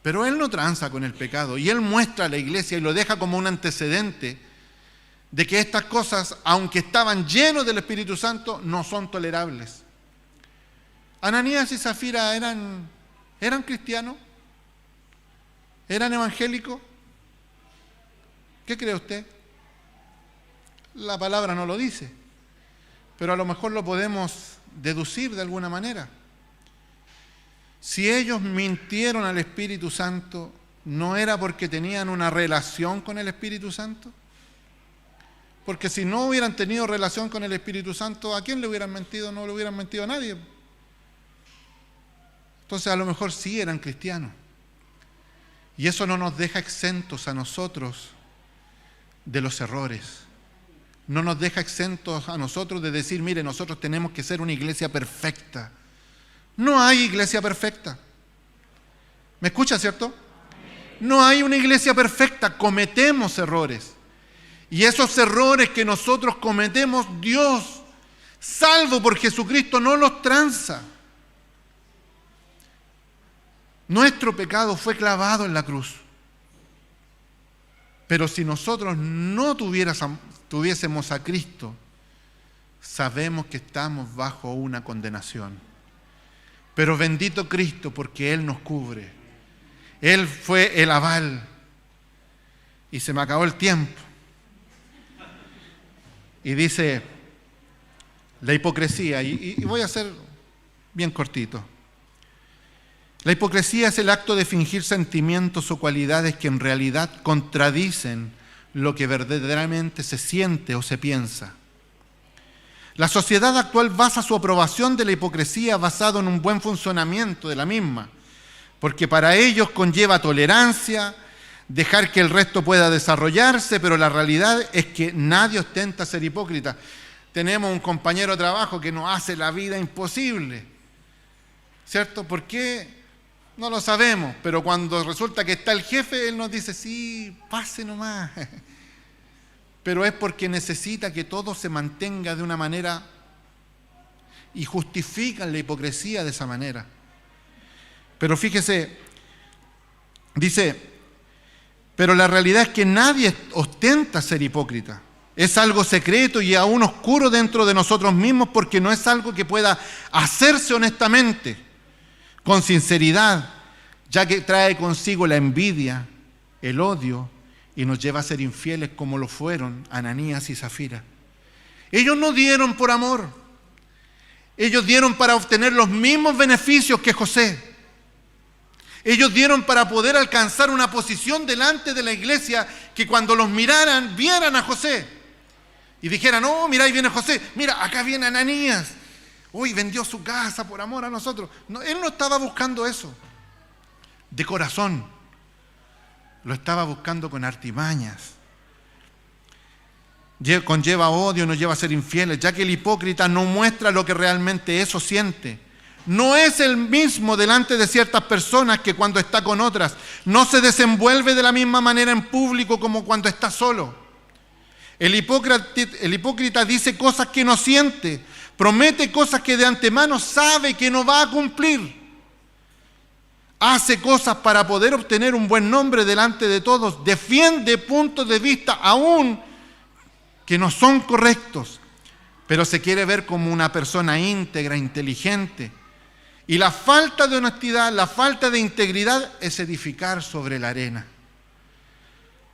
Pero Él no tranza con el pecado y Él muestra a la iglesia y lo deja como un antecedente de que estas cosas, aunque estaban llenos del Espíritu Santo, no son tolerables. Ananías y Zafira eran cristianos, eran evangélicos. ¿Qué cree usted? La palabra no lo dice, pero a lo mejor lo podemos deducir de alguna manera. Si ellos mintieron al Espíritu Santo, ¿no era porque tenían una relación con el Espíritu Santo? Porque si no hubieran tenido relación con el Espíritu Santo, ¿a quién le hubieran mentido? No le hubieran mentido a nadie. Entonces a lo mejor sí eran cristianos. Y eso no nos deja exentos a nosotros de los errores. No nos deja exentos a nosotros de decir, mire, nosotros tenemos que ser una iglesia perfecta. No hay iglesia perfecta. ¿Me escucha, cierto? No hay una iglesia perfecta, cometemos errores. Y esos errores que nosotros cometemos, Dios, salvo por Jesucristo, no los tranza. Nuestro pecado fue clavado en la cruz. Pero si nosotros no tuviésemos a Cristo, sabemos que estamos bajo una condenación. Pero bendito Cristo, porque Él nos cubre. Él fue el aval. Y se me acabó el tiempo. Y dice, la hipocresía, y voy a ser bien cortito. La hipocresía es el acto de fingir sentimientos o cualidades que en realidad contradicen lo que verdaderamente se siente o se piensa. La sociedad actual basa su aprobación de la hipocresía basado en un buen funcionamiento de la misma, porque para ellos conlleva tolerancia, dejar que el resto pueda desarrollarse, pero la realidad es que nadie ostenta ser hipócrita. Tenemos un compañero de trabajo que nos hace la vida imposible, ¿cierto? ¿Por qué? No lo sabemos, pero cuando resulta que está el jefe, él nos dice, sí, pase nomás. Pero es porque necesita que todo se mantenga de una manera y justifican la hipocresía de esa manera. Pero fíjese, dice, pero la realidad es que nadie ostenta ser hipócrita. Es algo secreto y aún oscuro dentro de nosotros mismos porque no es algo que pueda hacerse honestamente, con sinceridad, ya que trae consigo la envidia, el odio y nos lleva a ser infieles como lo fueron Ananías y Zafira. Ellos no dieron por amor, ellos dieron para obtener los mismos beneficios que José. Ellos dieron para poder alcanzar una posición delante de la iglesia que cuando los miraran, vieran a José y dijeran, oh, mira, ahí viene José, mira, acá viene Ananías. Uy, vendió su casa por amor a nosotros. No, él no estaba buscando eso de corazón. Lo estaba buscando con artimañas. Conlleva odio, nos lleva a ser infieles, ya que el hipócrita no muestra lo que realmente es o siente. No es el mismo delante de ciertas personas que cuando está con otras. No se desenvuelve de la misma manera en público como cuando está solo. El hipócrita dice cosas que no siente. Promete cosas que de antemano sabe que no va a cumplir. Hace cosas para poder obtener un buen nombre delante de todos. Defiende puntos de vista aún que no son correctos, pero se quiere ver como una persona íntegra, inteligente. Y la falta de honestidad, la falta de integridad es edificar sobre la arena.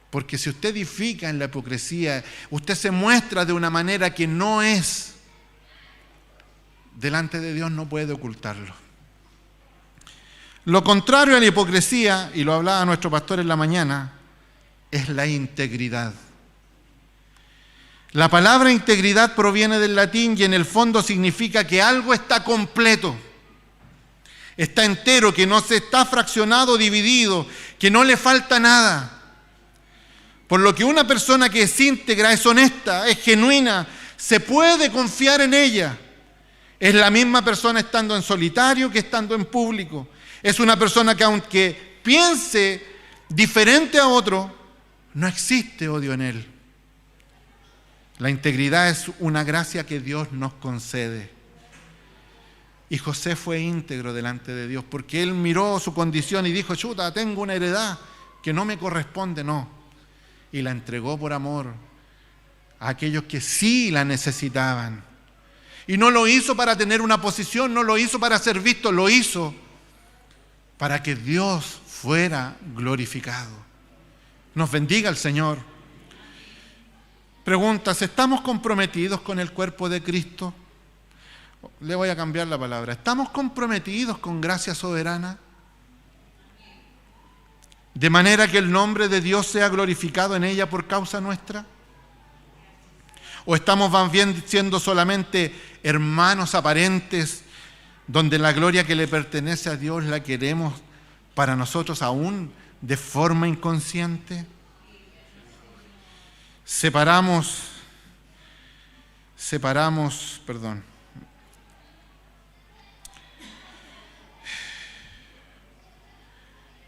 Porque si usted edifica en la hipocresía, usted se muestra de una manera que no es. Delante de Dios no puede ocultarlo. Lo contrario a la hipocresía, y lo hablaba nuestro pastor en la mañana, es la integridad. La palabra integridad proviene del latín y en el fondo significa que algo está completo, está entero, que no se está fraccionado o dividido, que no le falta nada. Por lo que una persona que es íntegra, es honesta, es genuina, se puede confiar en ella. Es la misma persona estando en solitario que estando en público. Es una persona que aunque piense diferente a otro, no existe odio en él. La integridad es una gracia que Dios nos concede. Y José fue íntegro delante de Dios porque él miró su condición y dijo, chuta, tengo una heredad que no me corresponde, no. Y la entregó por amor a aquellos que sí la necesitaban. Y no lo hizo para tener una posición, no lo hizo para ser visto, lo hizo para que Dios fuera glorificado. Nos bendiga el Señor. Preguntas, ¿estamos comprometidos con el cuerpo de Cristo? Le voy a cambiar la palabra. ¿Estamos comprometidos con gracia soberana? De manera que el nombre de Dios sea glorificado en ella por causa nuestra. ¿O estamos más bien siendo solamente hermanos aparentes donde la gloria que le pertenece a Dios la queremos para nosotros aún de forma inconsciente. Separamos,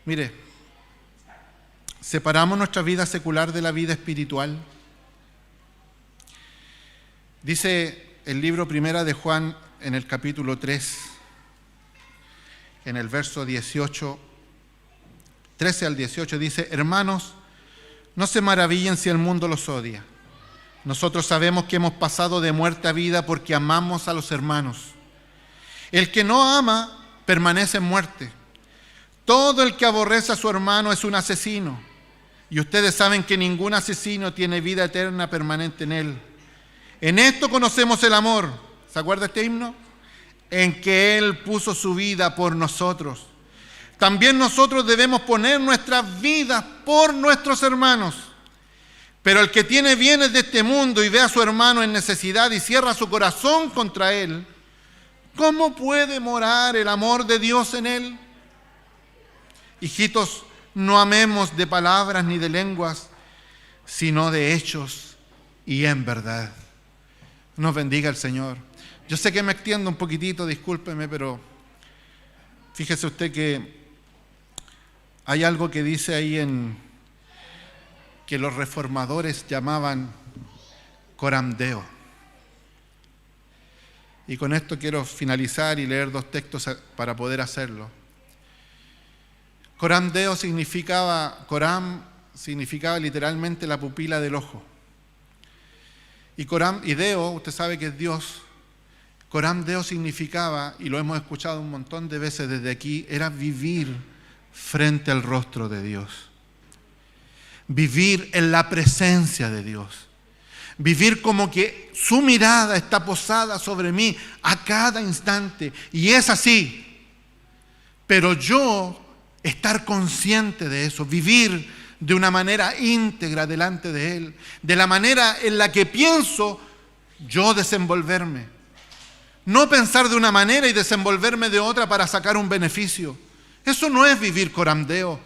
Mire, separamos nuestra vida secular de la vida espiritual. Dice el libro Primera de Juan en el capítulo 3, en el verso 18, 13 al 18, dice: hermanos, no se maravillen si el mundo los odia. Nosotros sabemos que hemos pasado de muerte a vida porque amamos a los hermanos. El que no ama permanece en muerte. Todo el que aborrece a su hermano es un asesino. Y ustedes saben que ningún asesino tiene vida eterna permanente en él. En esto conocemos el amor. ¿Se acuerda este himno? En que Él puso su vida por nosotros. También nosotros debemos poner nuestras vidas por nuestros hermanos. Pero el que tiene bienes de este mundo y ve a su hermano en necesidad y cierra su corazón contra él, ¿cómo puede morar el amor de Dios en él? Hijitos, no amemos de palabras ni de lenguas, sino de hechos y en verdad. Nos bendiga el Señor. Yo sé que me extiendo un poquitito, discúlpeme, pero fíjese usted que hay algo que dice ahí que los reformadores llamaban coram deo. Y con esto quiero finalizar y leer 2 textos para poder hacerlo. Coram deo significaba literalmente la pupila del ojo. Y deo, usted sabe que es Dios. Coram deo significaba, y lo hemos escuchado un montón de veces desde aquí, era vivir frente al rostro de Dios. Vivir en la presencia de Dios. Vivir como que su mirada está posada sobre mí a cada instante. Y es así. Pero yo estar consciente de eso, vivir de una manera íntegra delante de Él, de la manera en la que pienso, yo desenvolverme. No pensar de una manera y desenvolverme de otra para sacar un beneficio. Eso no es vivir coram deo.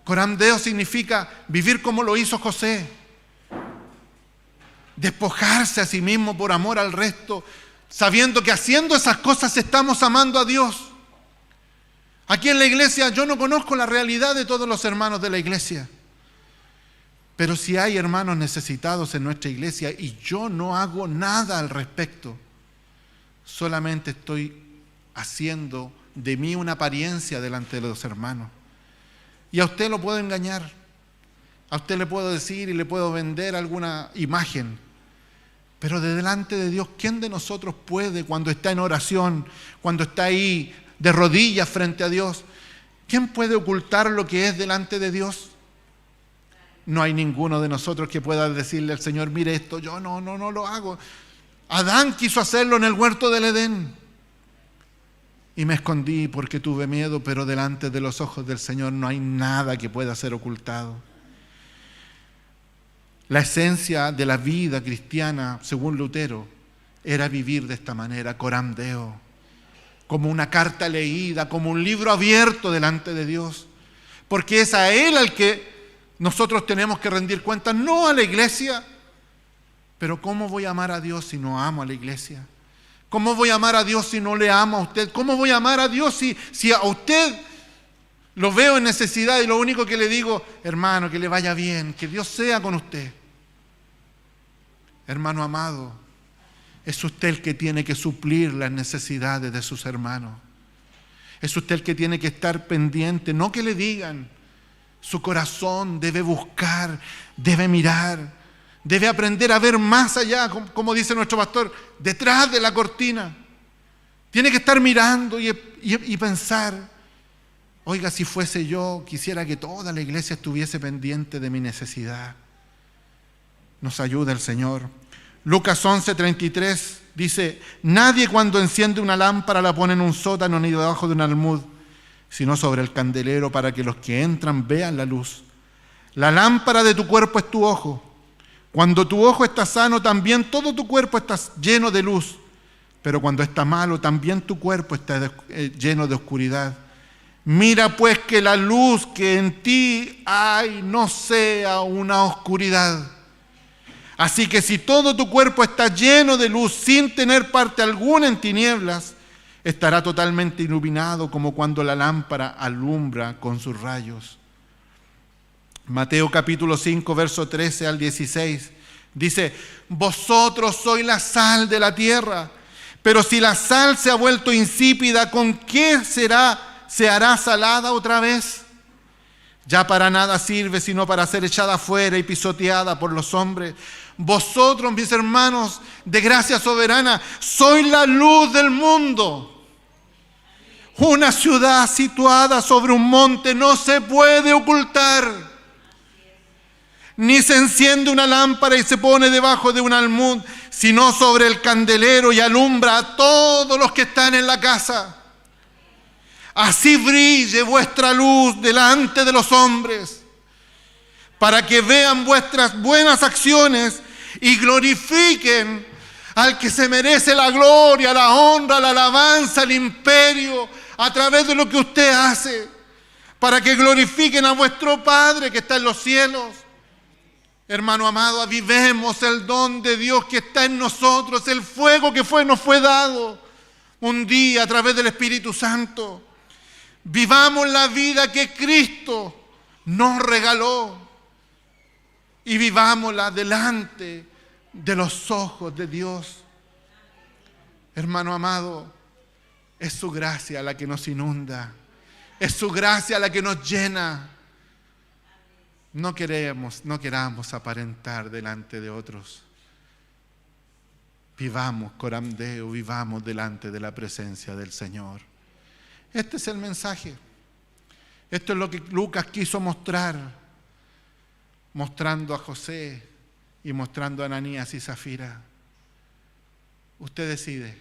Coram deo significa vivir como lo hizo José. Despojarse a sí mismo por amor al resto, sabiendo que haciendo esas cosas estamos amando a Dios. Aquí en la iglesia yo no conozco la realidad de todos los hermanos de la iglesia. Pero si hay hermanos necesitados en nuestra iglesia y yo no hago nada al respecto, solamente estoy haciendo de mí una apariencia delante de los hermanos. Y a usted lo puedo engañar. A usted le puedo decir y le puedo vender alguna imagen. Pero de delante de Dios, ¿quién de nosotros puede, cuando está en oración, cuando está ahí de rodillas frente a Dios, quién puede ocultar lo que es delante de Dios? No hay ninguno de nosotros que pueda decirle al Señor: mire esto, yo no lo hago. Adán quiso hacerlo en el huerto del Edén. Y me escondí porque tuve miedo, pero delante de los ojos del Señor no hay nada que pueda ser ocultado. La esencia de la vida cristiana, según Lutero, era vivir de esta manera, coram deo, como una carta leída, como un libro abierto delante de Dios, porque es a Él al que nosotros tenemos que rendir cuentas, no a la iglesia. Pero ¿cómo voy a amar a Dios si no amo a la iglesia? ¿Cómo voy a amar a Dios si no le amo a usted? ¿Cómo voy a amar a Dios si a usted lo veo en necesidad y lo único que le digo: hermano, que le vaya bien, que Dios sea con usted? Hermano amado, es usted el que tiene que suplir las necesidades de sus hermanos. Es usted el que tiene que estar pendiente, no que le digan. Su corazón debe buscar, debe mirar, debe aprender a ver más allá, como dice nuestro pastor, detrás de la cortina. Tiene que estar mirando y pensar: oiga, si fuese yo, quisiera que toda la iglesia estuviese pendiente de mi necesidad. Nos ayuda el Señor. Lucas 11:33 dice: nadie cuando enciende una lámpara la pone en un sótano ni debajo de un almud, sino sobre el candelero, para que los que entran vean la luz. La lámpara de tu cuerpo es tu ojo. Cuando tu ojo está sano, también todo tu cuerpo está lleno de luz. pero cuando está malo, también tu cuerpo está lleno de oscuridad. Mira pues que la luz que en ti hay no sea una oscuridad. Así que si todo tu cuerpo está lleno de luz sin tener parte alguna en tinieblas, estará totalmente iluminado como cuando la lámpara alumbra con sus rayos. Mateo capítulo 5, verso 13 al 16, dice: vosotros sois la sal de la tierra, pero si la sal se ha vuelto insípida, ¿con qué se hará salada otra vez? Ya para nada sirve sino para ser echada afuera y pisoteada por los hombres. Vosotros, mis hermanos de gracia soberana, sois la luz del mundo. Una ciudad situada sobre un monte no se puede ocultar. Ni se enciende una lámpara y se pone debajo de un almud, sino sobre el candelero y alumbra a todos los que están en la casa. Así brille vuestra luz delante de los hombres, para que vean vuestras buenas acciones y glorifiquen al que se merece la gloria, la honra, la alabanza, el imperio, a través de lo que usted hace, para que glorifiquen a vuestro Padre que está en los cielos. Hermano amado, avivemos el don de Dios que está en nosotros, el fuego que nos fue dado un día a través del Espíritu Santo. Vivamos la vida que Cristo nos regaló y vivámosla delante de los ojos de Dios. Hermano amado, es su gracia la que nos inunda, es su gracia la que nos llena. No queramos aparentar delante de otros. Vivamos coramdeo, vivamos delante de la presencia del Señor. Este es el mensaje. Esto es lo que Lucas quiso mostrar, mostrando a José y mostrando a Ananías y Zafira. Usted decide.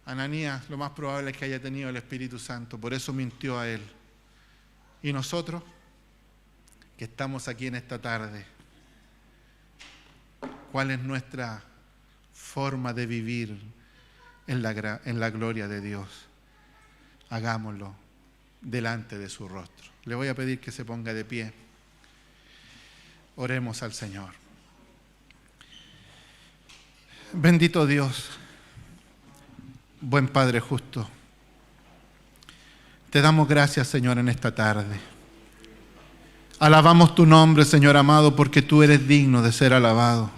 Ananías, lo más probable es que haya tenido el Espíritu Santo, por eso mintió a él. Y nosotros, que estamos aquí en esta tarde, ¿cuál es nuestra forma de vivir en la gloria de Dios? Hagámoslo delante de su rostro. Le voy a pedir que se ponga de pie. Oremos al Señor. Bendito Dios, buen Padre justo, te damos gracias, Señor, en esta tarde. Alabamos tu nombre, Señor amado, porque tú eres digno de ser alabado.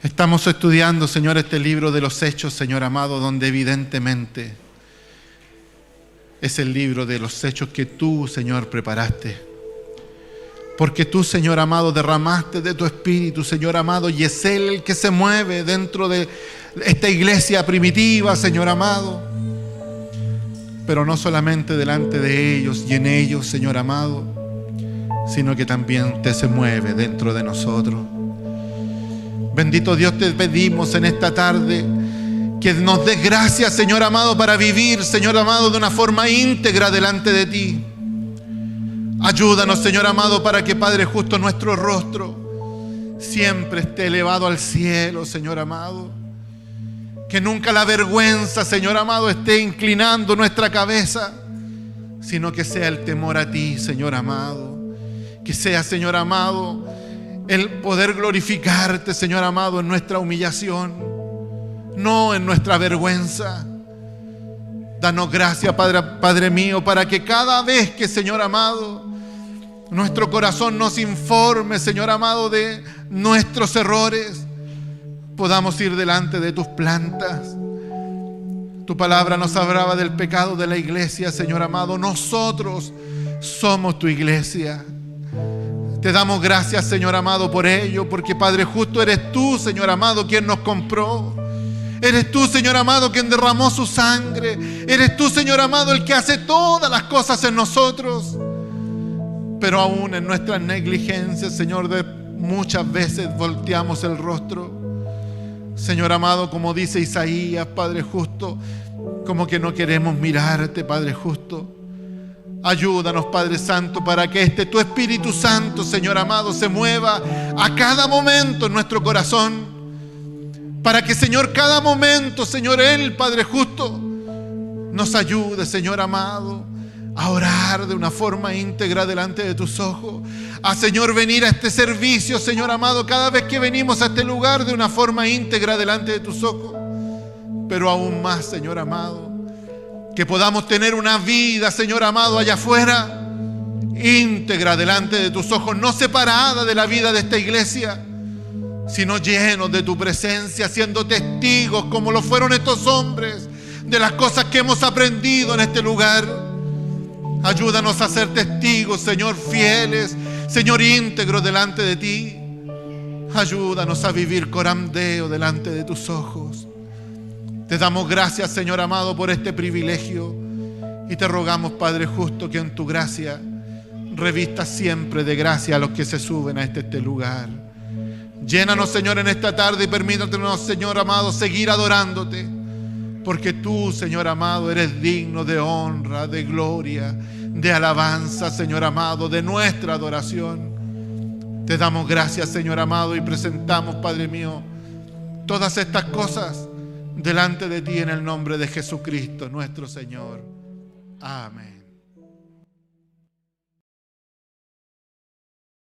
Estamos estudiando, Señor, este libro de los Hechos, Señor amado, donde evidentemente es el libro de los hechos que tú, Señor, preparaste. Porque tú, Señor amado, derramaste de tu Espíritu, Señor amado, y es Él el que se mueve dentro de esta iglesia primitiva, Señor amado. Pero no solamente delante de ellos y en ellos, Señor amado, sino que también te se mueve dentro de nosotros. Bendito Dios, te pedimos en esta tarde que nos des gracia, Señor amado, para vivir, Señor amado, de una forma íntegra delante de ti. Ayúdanos, Señor amado, para que, Padre justo, nuestro rostro siempre esté elevado al cielo, Señor amado. Que nunca la vergüenza, Señor amado, esté inclinando nuestra cabeza, sino que sea el temor a ti, Señor amado. Que sea, Señor amado, el poder glorificarte, Señor amado, en nuestra humillación, no en nuestra vergüenza. Danos gracia, Padre mío, para que cada vez que, Señor amado, nuestro corazón nos informe, Señor amado, de nuestros errores, podamos ir delante de tus plantas. Tu palabra nos hablaba del pecado de la iglesia, Señor amado. Nosotros somos tu iglesia. Te damos gracias, Señor amado, por ello, porque, Padre justo, eres tú, Señor amado, quien nos compró. Eres tú, Señor amado, quien derramó su sangre. Eres tú, Señor amado, el que hace todas las cosas en nosotros. Pero aún en nuestras negligencias, Señor, muchas veces volteamos el rostro. Señor amado, como dice Isaías, Padre justo, como que no queremos mirarte, Padre justo. Ayúdanos, Padre Santo, para que tu Espíritu Santo, Señor amado, se mueva a cada momento en nuestro corazón, para que, Señor, cada momento, Señor, Él, Padre justo, nos ayude, Señor amado, a orar de una forma íntegra delante de tus ojos, a, Señor, venir a este servicio, Señor amado, cada vez que venimos a este lugar de una forma íntegra delante de tus ojos, pero aún más, Señor amado, que podamos tener una vida, Señor amado, allá afuera, íntegra delante de tus ojos, no separada de la vida de esta iglesia, sino llenos de tu presencia, siendo testigos como lo fueron estos hombres de las cosas que hemos aprendido en este lugar. Ayúdanos a ser testigos, Señor, fieles, Señor, íntegros delante de ti. Ayúdanos a vivir corandeo delante de tus ojos. Te damos gracias, Señor amado, por este privilegio, y te rogamos, Padre justo, que en tu gracia revista siempre de gracia a los que se suben a este lugar. Llénanos, Señor, en esta tarde, y permítanos, Señor amado, seguir adorándote, porque tú, Señor amado, eres digno de honra, de gloria, de alabanza, Señor amado, de nuestra adoración. Te damos gracias, Señor amado, y presentamos, Padre mío, todas estas cosas delante de ti en el nombre de Jesucristo, nuestro Señor. Amén.